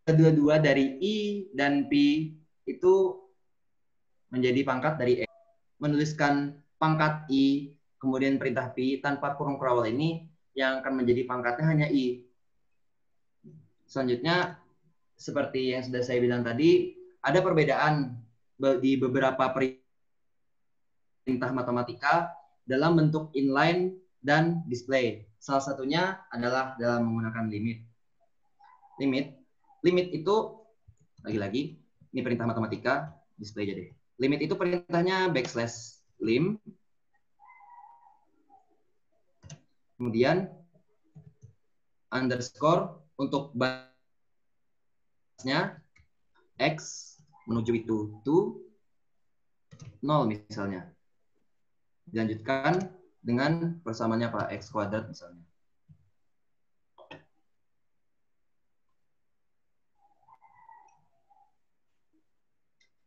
Kedua-dua dari I dan P itu menjadi pangkat dari E. Menuliskan pangkat I, kemudian perintah P tanpa kurung perawal ini, yang akan menjadi pangkatnya hanya I. Selanjutnya, seperti yang sudah saya bilang tadi, ada perbedaan di beberapa perintah matematika dalam bentuk inline dan display. Salah satunya adalah dalam menggunakan limit. Limit itu, lagi-lagi, ini perintah matematika, display aja deh. Limit itu perintahnya backslash lim. Kemudian underscore untuk batasnya x menuju itu to 0 misalnya. Dilanjutkan dengan persamaannya apa? X kuadrat misalnya.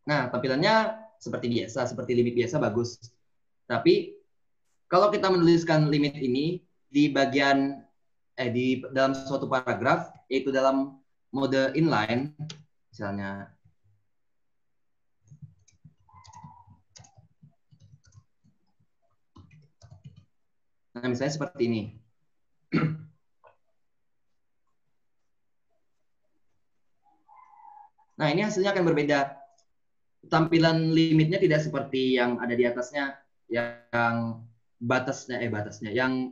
Nah, tampilannya seperti biasa, seperti limit biasa bagus. Tapi kalau kita menuliskan limit ini di bagian di dalam suatu paragraf, yaitu dalam mode inline, misalnya misalnya seperti ini. Nah, ini hasilnya akan berbeda. Tampilan limitnya tidak seperti yang ada di atasnya, yang batasnya, yang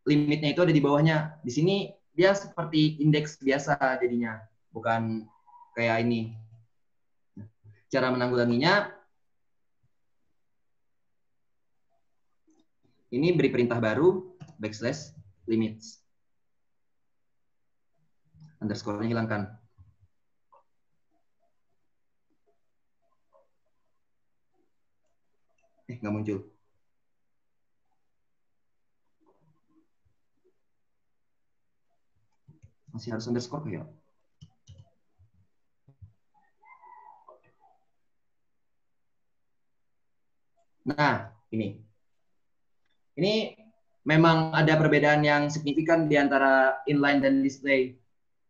limitnya itu ada di bawahnya. Di sini dia seperti indeks biasa jadinya, bukan kayak ini. Cara menanggulanginya, ini beri perintah baru, backslash limits. Underscore-nya hilangkan. Nggak muncul. Masih harus underscore ya. Nah, ini. Ini memang ada perbedaan yang signifikan di antara inline dan display.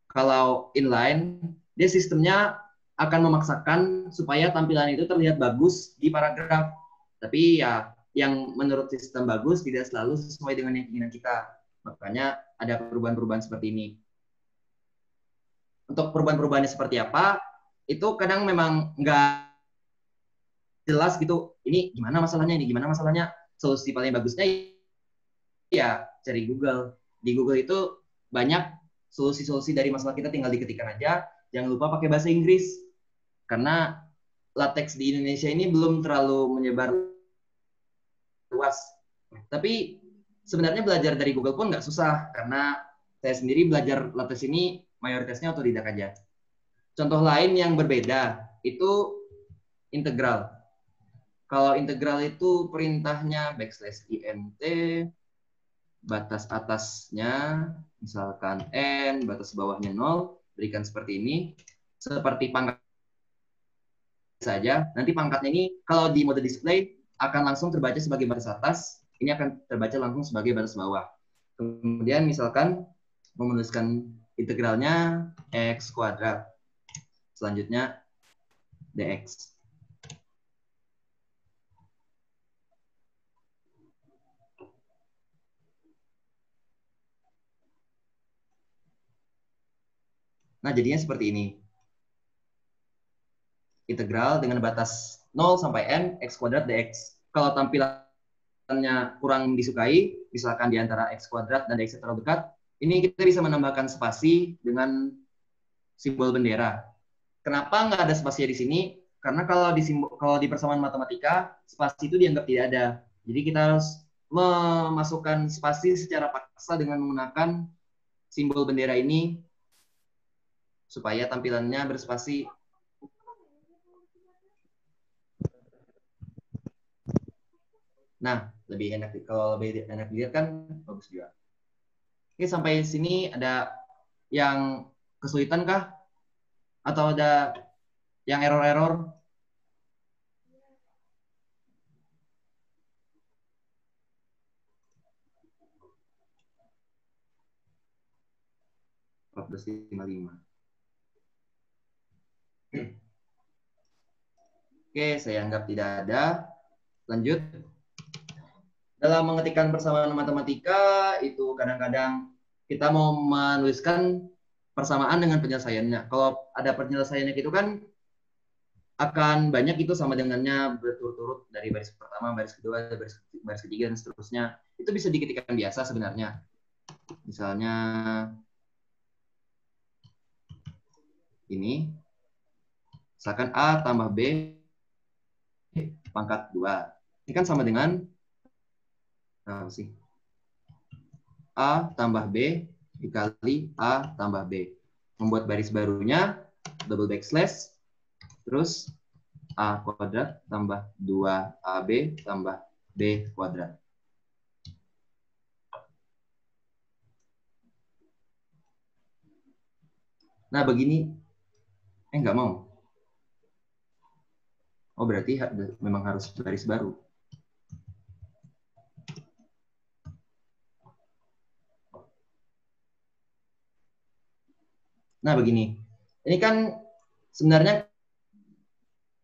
Kalau inline, dia sistemnya akan memaksakan supaya tampilan itu terlihat bagus di paragraf. Tapi ya, yang menurut sistem bagus tidak selalu sesuai dengan yang keinginan kita. Makanya ada perubahan-perubahan seperti ini. Untuk perubahan-perubahannya seperti apa, itu kadang memang nggak jelas gitu. Ini gimana masalahnya, solusi paling bagusnya ya cari Google. Di Google itu banyak solusi-solusi dari masalah kita, tinggal diketikkan aja. Jangan lupa pakai bahasa Inggris. Karena latex di Indonesia ini belum terlalu menyebar luas. Tapi sebenarnya belajar dari Google pun nggak susah, karena saya sendiri belajar latex ini mayoritasnya otodidak aja. Contoh lain yang berbeda itu integral. Kalau integral itu perintahnya backslash int, batas atasnya misalkan n, batas bawahnya 0, berikan seperti ini. Seperti pangkat saja. Nanti pangkatnya ini kalau di mode display akan langsung terbaca sebagai batas atas, ini akan terbaca langsung sebagai batas bawah. Kemudian misalkan mau menuliskan integralnya x kuadrat. Selanjutnya dx. Nah, jadinya seperti ini. Integral dengan batas 0 sampai n, x kuadrat dx. Kalau tampilannya kurang disukai, misalkan di antara x kuadrat dan dx terlalu dekat, ini kita bisa menambahkan spasi dengan simbol bendera. Kenapa nggak ada spasinya di sini? Karena kalau di persamaan matematika, spasi itu dianggap tidak ada. Jadi kita harus memasukkan spasi secara paksa dengan menggunakan simbol bendera ini supaya tampilannya berspasi. Nah, lebih enak kalau lebih enak dilihat kan bagus juga. Oke, sampai sini ada yang kesulitan kah? Atau ada yang error-error? Oke, saya anggap tidak ada. Lanjut. Dalam mengetikkan persamaan matematika, itu kadang-kadang kita mau menuliskan persamaan dengan penyelesaiannya. Kalau ada penyelesaiannya itu kan akan banyak itu sama dengannya berturut-turut dari baris pertama, baris kedua, baris ketiga, dan seterusnya. Itu bisa diketikkan biasa sebenarnya. Misalnya ini, misalkan A tambah B pangkat 2. Ini kan sama dengan A tambah B dikali A tambah B. Membuat baris barunya double backslash, terus A kuadrat tambah 2AB tambah B kuadrat. Nah, begini. Nggak mau. Oh, berarti memang harus baris baru. Nah, begini. Ini kan sebenarnya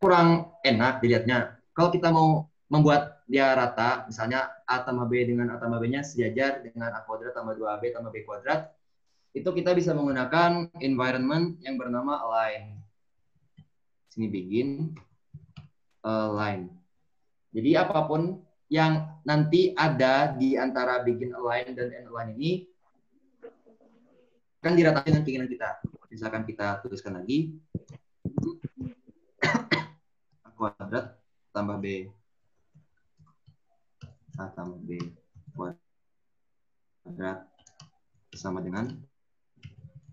kurang enak dilihatnya. Kalau kita mau membuat dia rata, misalnya A tambah B dengan A tambah B-nya sejajar dengan A kuadrat tambah 2AB tambah B kuadrat, itu kita bisa menggunakan environment yang bernama align. Sini begin, align. Jadi apapun yang nanti ada di antara begin align dan end align ini akan diratakan dengan keinginan kita. Misalkan kita tuliskan lagi A kuadrat tambah B. A tambah B kuadrat sama dengan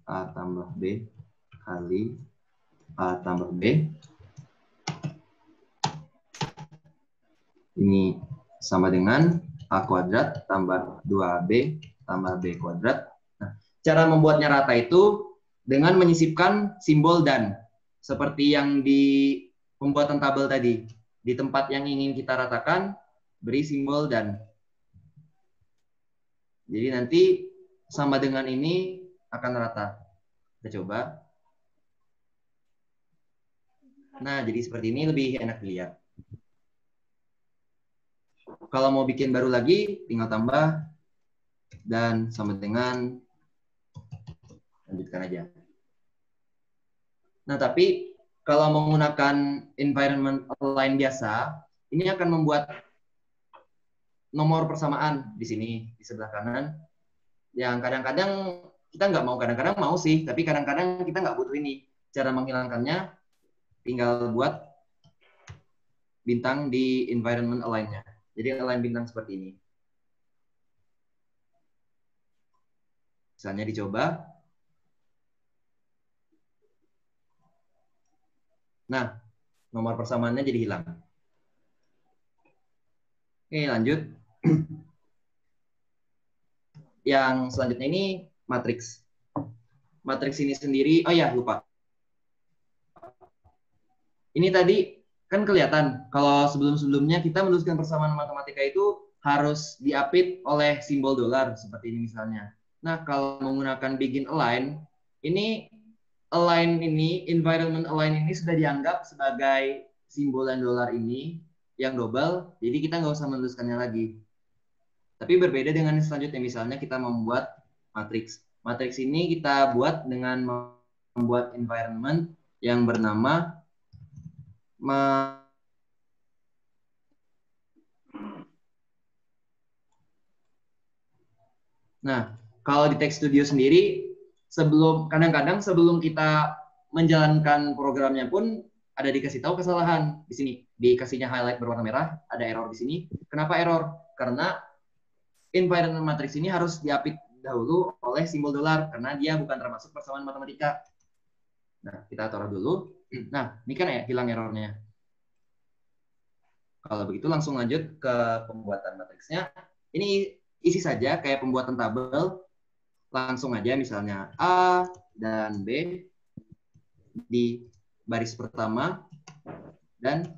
A tambah B kali A tambah B. Ini sama dengan A kuadrat tambah 2AB tambah B kuadrat. Nah, cara membuatnya rata itu dengan menyisipkan simbol dan. Seperti yang di pembuatan tabel tadi. Di tempat yang ingin kita ratakan, beri simbol dan. Jadi nanti sama dengan ini akan rata. Kita coba. Nah, jadi seperti ini lebih enak dilihat. Kalau mau bikin baru lagi, tinggal tambah dan sama dengan lanjutkan aja. Nah, tapi kalau menggunakan environment align biasa, ini akan membuat nomor persamaan di sini, di sebelah kanan. Yang kadang-kadang kita nggak mau, kadang-kadang mau sih, tapi kadang-kadang kita nggak butuh ini. Cara menghilangkannya, tinggal buat bintang di environment align-nya. Jadi align bintang seperti ini. Misalnya dicoba. Nah, nomor persamaannya jadi hilang. Oke, lanjut. Yang selanjutnya ini matriks. Matriks ini sendiri, oh ya lupa. Ini tadi kan kelihatan kalau sebelum-sebelumnya kita menuliskan persamaan matematika itu harus diapit oleh simbol dolar seperti ini misalnya. Nah, kalau menggunakan begin align, ini align ini, environment align ini sudah dianggap sebagai simbol dan dolar ini yang double, jadi kita nggak usah menuliskannya lagi. Tapi berbeda dengan selanjutnya, misalnya kita membuat matriks. Matriks ini kita buat dengan membuat environment yang bernama Nah, kalau di Text Studio sendiri, kadang-kadang sebelum kita menjalankan programnya pun ada dikasih tahu kesalahan di sini, dikasihnya highlight berwarna merah, ada error di sini. Kenapa error? Karena environment matrix ini harus diapit dahulu oleh simbol dolar karena dia bukan termasuk persamaan matematika. Nah, kita taruh dulu. Nah, ini kan ya hilang errornya. Kalau begitu langsung lanjut ke pembuatan matriksnya. Ini isi saja kayak pembuatan tabel. Langsung aja misalnya A dan B di baris pertama dan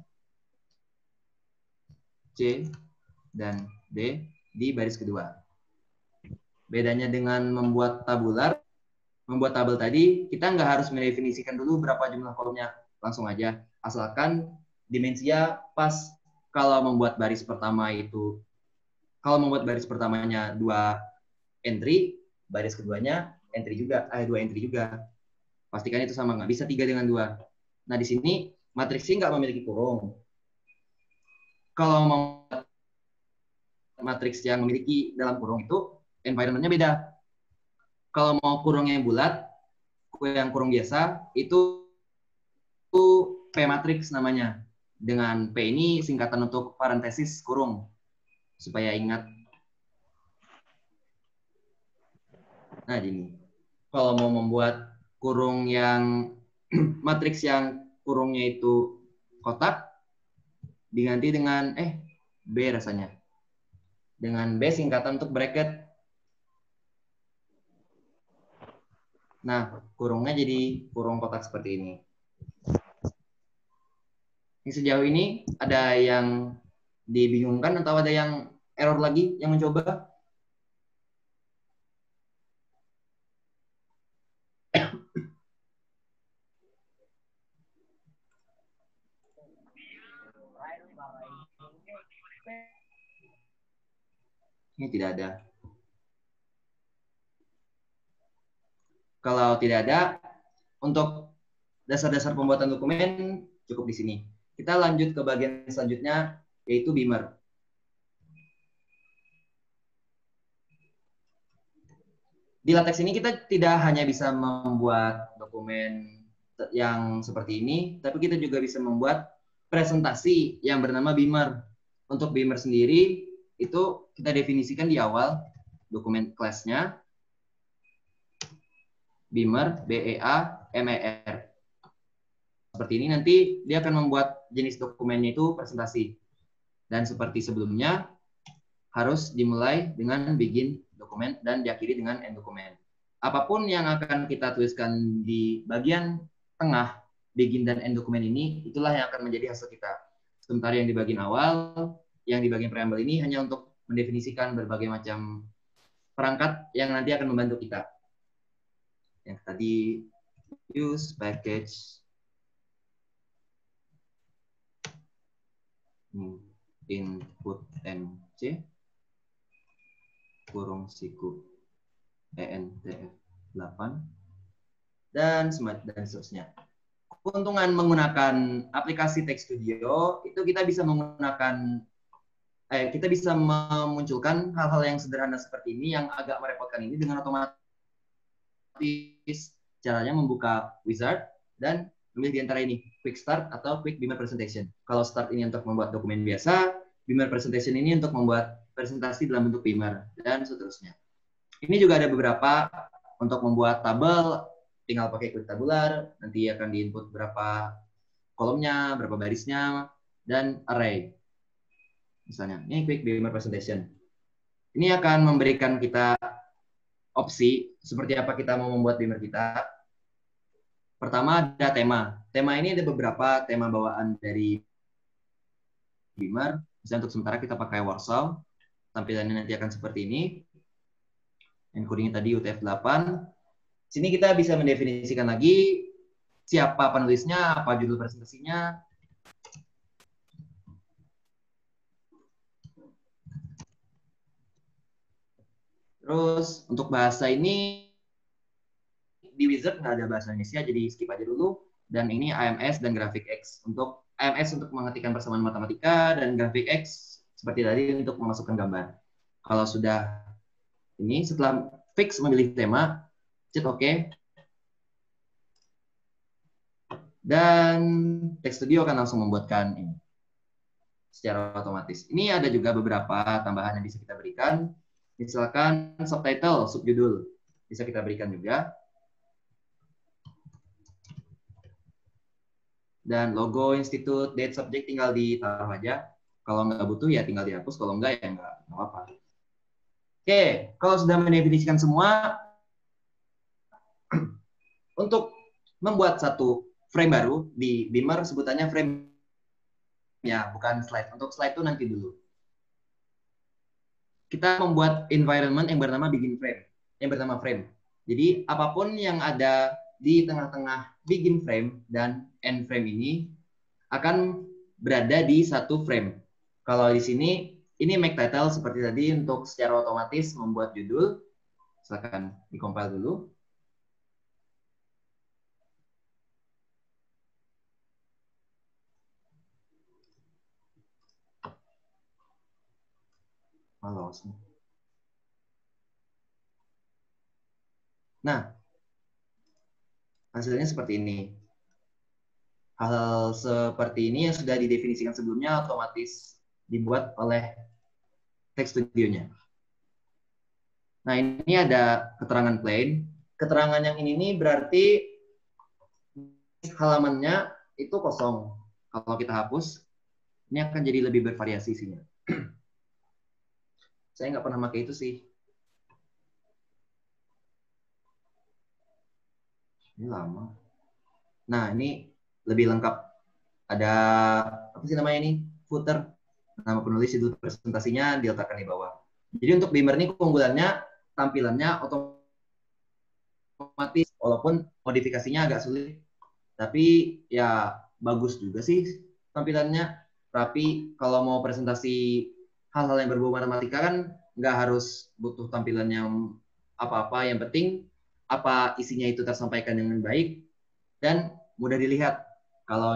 C dan D di baris kedua. Bedanya dengan membuat tabular, membuat tabel tadi, kita nggak harus mendefinisikan dulu berapa jumlah kolomnya. Langsung aja. Asalkan dimensinya pas. Kalau membuat baris pertama itu, kalau membuat baris pertamanya 2 entry, baris keduanya entry juga, 2 entry juga. Pastikan itu sama, nggak bisa 3 dengan 2. Nah, di sini matriks ini nggak memiliki kurung. Kalau mau matriks yang memiliki dalam kurung itu environment-nya beda. Kalau mau kurung yang bulat, yang kurung biasa itu P matriks namanya. Dengan P ini singkatan untuk parentesis kurung supaya ingat. Nah, gini. Kalau mau membuat kurung yang matriks yang kurungnya itu kotak diganti dengan B rasanya. Dengan B singkatan untuk bracket. Nah, kurungnya jadi kurung kotak seperti ini. Ini sejauh ini ada yang dibingungkan atau ada yang error lagi yang mencoba? Ini tidak ada. Kalau tidak ada, untuk dasar-dasar pembuatan dokumen cukup di sini. Kita lanjut ke bagian selanjutnya, yaitu Beamer. Di LaTeX ini kita tidak hanya bisa membuat dokumen yang seperti ini, tapi kita juga bisa membuat presentasi yang bernama Beamer. Untuk Beamer sendiri, itu kita definisikan di awal dokumen kelasnya. Beamer, B-E-A-M-E-R. Seperti ini nanti dia akan membuat jenis dokumennya itu presentasi. Dan seperti sebelumnya, harus dimulai dengan begin dokumen dan diakhiri dengan end dokumen. Apapun yang akan kita tuliskan di bagian tengah, begin dan end dokumen ini, itulah yang akan menjadi hasil kita. Sementara yang di bagian awal, yang di bagian preamble ini hanya untuk mendefinisikan berbagai macam perangkat yang nanti akan membantu kita. Yang tadi use package input mc kurung siku ENTF 8 dan seterusnya. Keuntungan menggunakan aplikasi Text Studio itu kita bisa menggunakan kita bisa memunculkan hal-hal yang sederhana seperti ini yang agak merepotkan ini dengan otomatis. Caranya membuka wizard dan memilih di antara ini, quick start atau quick Beamer presentation. Kalau start ini untuk membuat dokumen biasa, Beamer presentation ini untuk membuat presentasi dalam bentuk Beamer, dan seterusnya. Ini juga ada beberapa untuk membuat tabel, tinggal pakai quick tabular, nanti akan diinput berapa kolomnya, berapa barisnya, dan array. Misalnya, ini quick Beamer presentation. Ini akan memberikan kita opsi seperti apa kita mau membuat Beamer kita. Pertama ada tema. Tema ini ada beberapa tema bawaan dari Beamer. Misalnya untuk sementara kita pakai Warsaw. Tampilannya nanti akan seperti ini. Encodingnya tadi UTF-8. Sini kita bisa mendefinisikan lagi siapa penulisnya, apa judul presentasinya. Terus untuk bahasa ini di wizard nggak ada bahasa Indonesia, jadi skip aja dulu. Dan ini AMS dan grafik X. Untuk AMS untuk mengetikkan persamaan matematika dan grafik X seperti tadi untuk memasukkan gambar. Kalau sudah ini setelah fix memilih tema, cek OK. Dan Text Studio akan langsung membuatkan ini secara otomatis. Ini ada juga beberapa tambahan yang bisa kita berikan. Misalkan subtitle, subjudul, bisa kita berikan juga. Dan logo institut, date, subject tinggal ditaruh aja. Kalau nggak butuh ya tinggal dihapus, kalau nggak ya nggak apa-apa. Oke, kalau sudah mendefinisikan semua, untuk membuat satu frame baru di Beamer sebutannya frame ya, bukan slide. Untuk slide itu nanti dulu. Kita membuat environment yang bernama begin frame, yang bernama frame. Jadi apapun yang ada di tengah-tengah begin frame dan end frame ini akan berada di satu frame. Kalau di sini ini make title seperti tadi untuk secara otomatis membuat judul. Silakan dikompil dulu. Halo. Nah, hasilnya seperti ini. Hal seperti ini yang sudah didefinisikan sebelumnya otomatis dibuat oleh Text Studio-nya. Nah, ini ada keterangan plain. Keterangan yang ini nih berarti halamannya itu kosong. Kalau kita hapus, ini akan jadi lebih bervariasi isinya. Saya nggak pernah pakai itu sih. Ini lama. Nah, ini lebih lengkap. Ada apa sih namanya ini? Footer. Nama penulis, judul presentasinya diletakkan di bawah. Jadi untuk Beamer ini keunggulannya tampilannya otomatis, walaupun modifikasinya agak sulit, tapi ya bagus juga sih tampilannya. Tapi kalau mau presentasi hal-hal yang berbau matematika kan nggak harus butuh tampilan yang apa-apa. Yang penting apa isinya itu tersampaikan dengan baik dan mudah dilihat. Kalau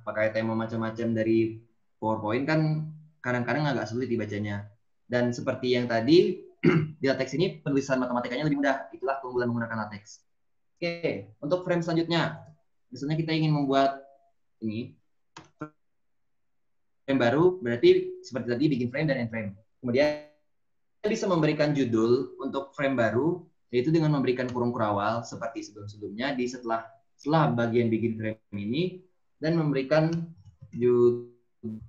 pakai tema macam-macam dari PowerPoint kan kadang-kadang agak sulit dibacanya. Dan seperti yang tadi, di LaTeX ini penulisan matematikanya lebih mudah. Itulah keunggulan menggunakan LaTeX. Oke, untuk frame selanjutnya. Misalnya kita ingin membuat ini frame baru, berarti seperti tadi bikin frame dan end frame. Kemudian kita bisa memberikan judul untuk frame baru, yaitu dengan memberikan kurung kurawal seperti sebelum-sebelumnya di setelah bagian bikin frame ini, dan memberikan judul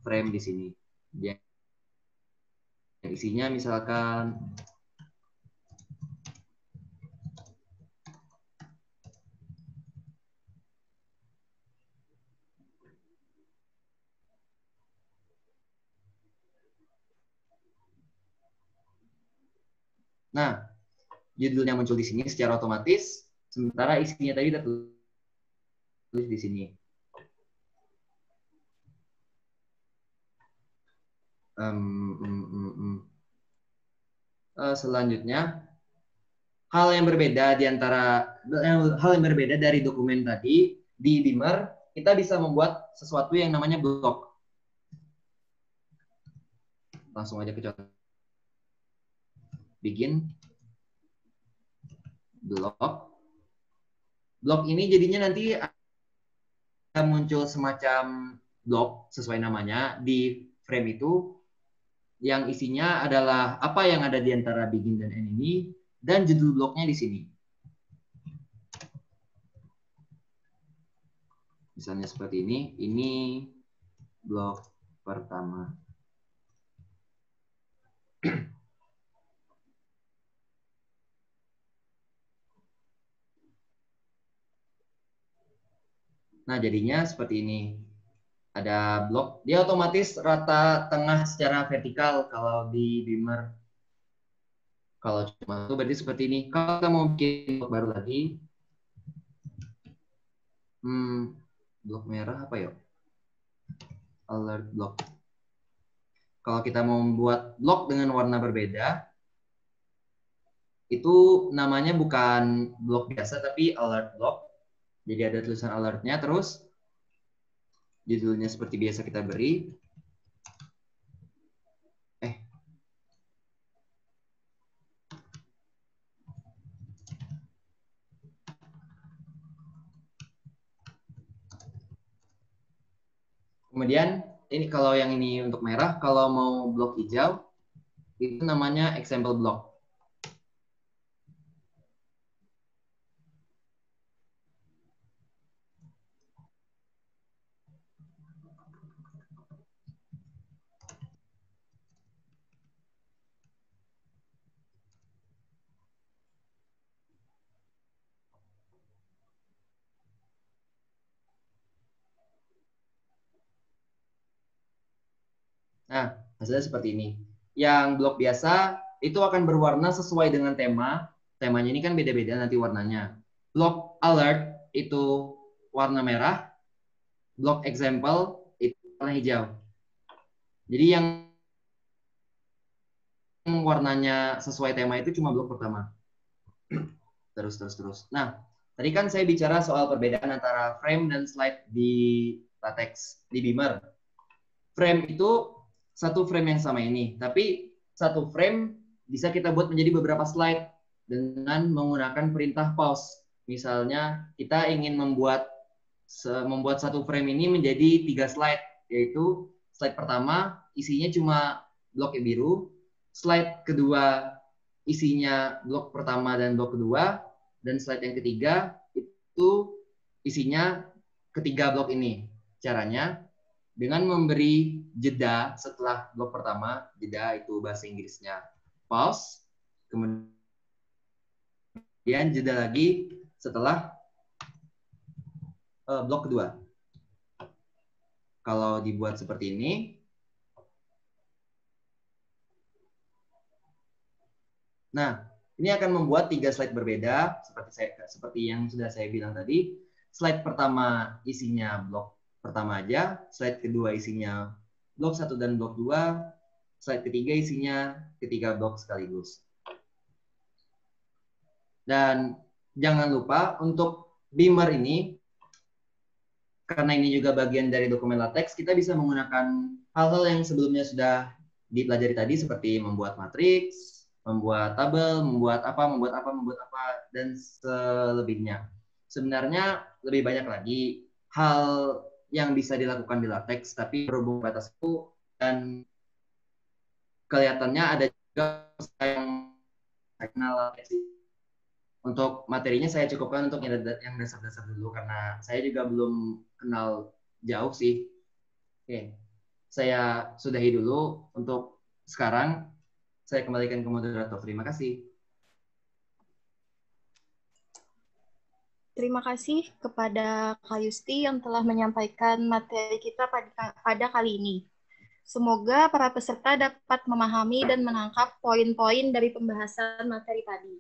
frame di sini. Yang isinya misalkan nah, judulnya muncul di sini secara otomatis, sementara isinya tadi udah tulis di sini. Selanjutnya, hal yang berbeda dari dokumen tadi di Beamer, kita bisa membuat sesuatu yang namanya blok. Langsung aja ke contoh. Bikin blok. Blok ini jadinya nanti akan muncul semacam blok sesuai namanya di frame itu, yang isinya adalah apa yang ada di antara begin dan end ini, dan judul bloknya di sini. Misalnya seperti ini blok pertama. Nah, jadinya seperti ini. Ada blok, dia otomatis rata tengah secara vertikal kalau di Beamer. Kalau cuma itu berarti seperti ini. Kalau kita mau bikin blok baru lagi, blok merah apa ya? Alert block. Kalau kita mau membuat blok dengan warna berbeda, itu namanya bukan blok biasa, tapi alert block. Jadi ada tulisan alertnya, terus judulnya seperti biasa kita beri. Kemudian ini kalau yang ini untuk merah, kalau mau blok hijau, itu namanya example block. Nah, hasilnya seperti ini. Yang blok biasa itu akan berwarna sesuai dengan tema. Temanya ini kan beda-beda nanti warnanya. Blok alert itu warna merah. Blok example itu warna hijau. Jadi yang warnanya sesuai tema itu cuma blok pertama. Terus. Nah, tadi kan saya bicara soal perbedaan antara frame dan slide di LaTeX, di Beamer. Frame itu satu frame yang sama ini, tapi satu frame bisa kita buat menjadi beberapa slide dengan menggunakan perintah pause. Misalnya kita ingin membuat satu frame ini menjadi 3 slide, yaitu slide pertama isinya cuma blok biru, slide kedua isinya blok pertama dan blok kedua, dan slide yang ketiga itu isinya ketiga blok ini. Caranya dengan memberi jeda setelah blok pertama, jeda itu bahasa Inggrisnya pause, kemudian jeda lagi setelah blok kedua. Kalau dibuat seperti ini, nah ini akan membuat 3 slide berbeda seperti yang sudah saya bilang tadi. Slide pertama isinya blok pertama aja, slide kedua isinya blok 1 dan blok 2, slide ketiga isinya ketiga blok sekaligus. Dan jangan lupa untuk Beamer ini, karena ini juga bagian dari dokumen LaTeX, kita bisa menggunakan hal-hal yang sebelumnya sudah dipelajari tadi seperti membuat matriks, membuat tabel, membuat apa, dan selebihnya. Sebenarnya lebih banyak lagi hal yang bisa dilakukan di LaTeX, tapi berhubung batas itu dan kelihatannya ada juga yang kenal LaTeX. Untuk materinya saya cukupkan untuk yang dasar-dasar dulu karena saya juga belum kenal jauh sih. Oke, saya sudahi dulu untuk sekarang. Saya kembalikan ke moderator. Terima kasih. Terima kasih kepada Kak Yusti yang telah menyampaikan materi kita pada kali ini. Semoga para peserta dapat memahami dan menangkap poin-poin dari pembahasan materi tadi.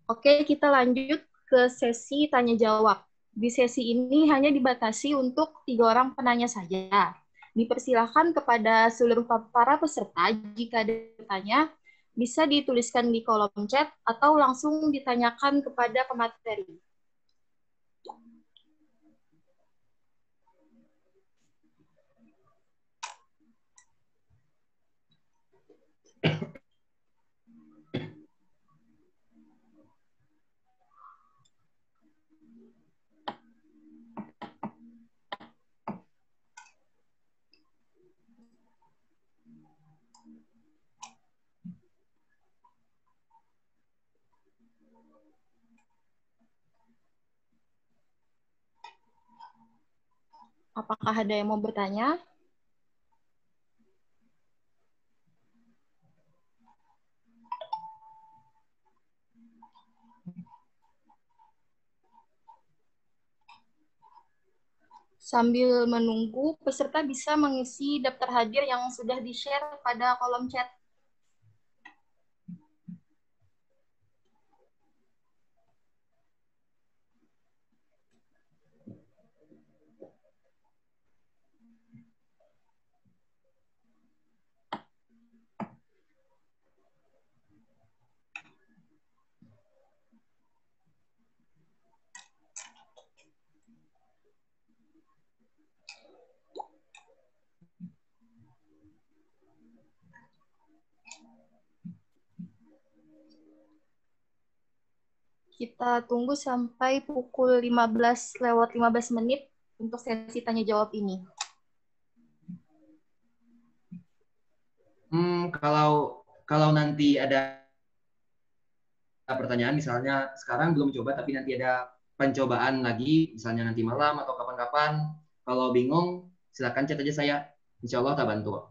Oke, kita lanjut ke sesi tanya-jawab. Di sesi ini hanya dibatasi untuk 3 orang penanya saja. Dipersilakan kepada seluruh para peserta jika ada bertanya, bisa dituliskan di kolom chat atau langsung ditanyakan kepada pemateri. Apakah ada yang mau bertanya? Sambil menunggu, peserta bisa mengisi daftar hadir yang sudah di-share pada kolom chat. Kita tunggu sampai pukul 15:15 untuk sesi tanya jawab ini. Kalau nanti ada pertanyaan, misalnya sekarang belum coba tapi nanti ada pencobaan lagi, misalnya nanti malam atau kapan-kapan, kalau bingung silakan chat aja saya, insya Allah tak bantu.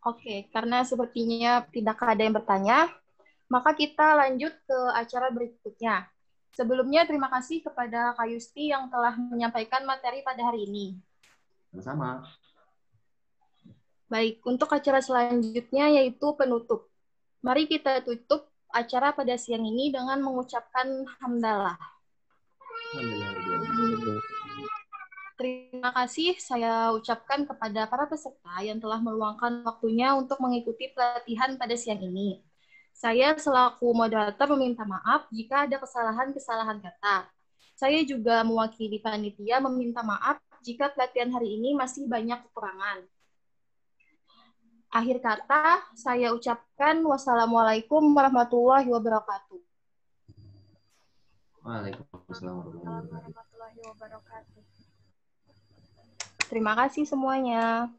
Oke, karena sepertinya tidak ada yang bertanya, maka kita lanjut ke acara berikutnya. Sebelumnya, terima kasih kepada Kak Yusti yang telah menyampaikan materi pada hari ini. Sama-sama. Baik, untuk acara selanjutnya yaitu penutup. Mari kita tutup acara pada siang ini dengan mengucapkan hamdalah. Terima kasih saya ucapkan kepada para peserta yang telah meluangkan waktunya untuk mengikuti pelatihan pada siang ini. Saya selaku moderator meminta maaf jika ada kesalahan-kesalahan kata. Saya juga mewakili panitia meminta maaf jika pelatihan hari ini masih banyak kekurangan. Akhir kata, saya ucapkan wassalamualaikum warahmatullahi wabarakatuh. Waalaikumsalam warahmatullahi wabarakatuh. Terima kasih semuanya.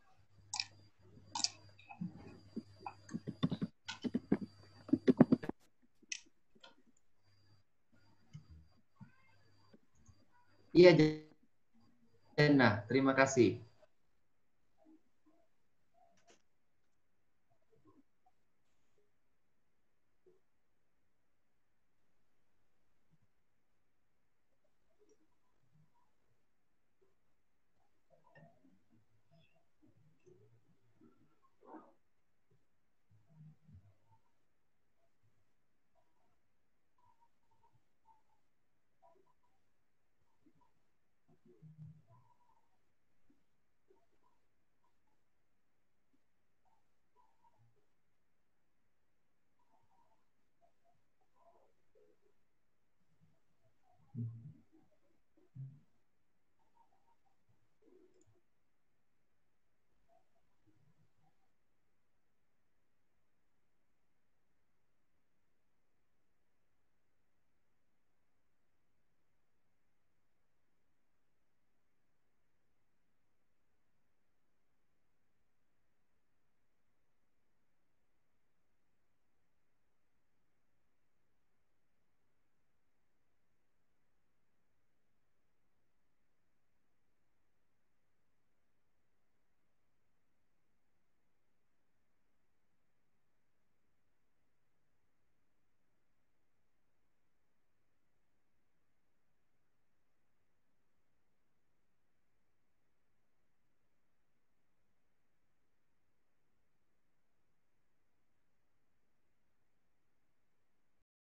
Iya, Jana, terima kasih.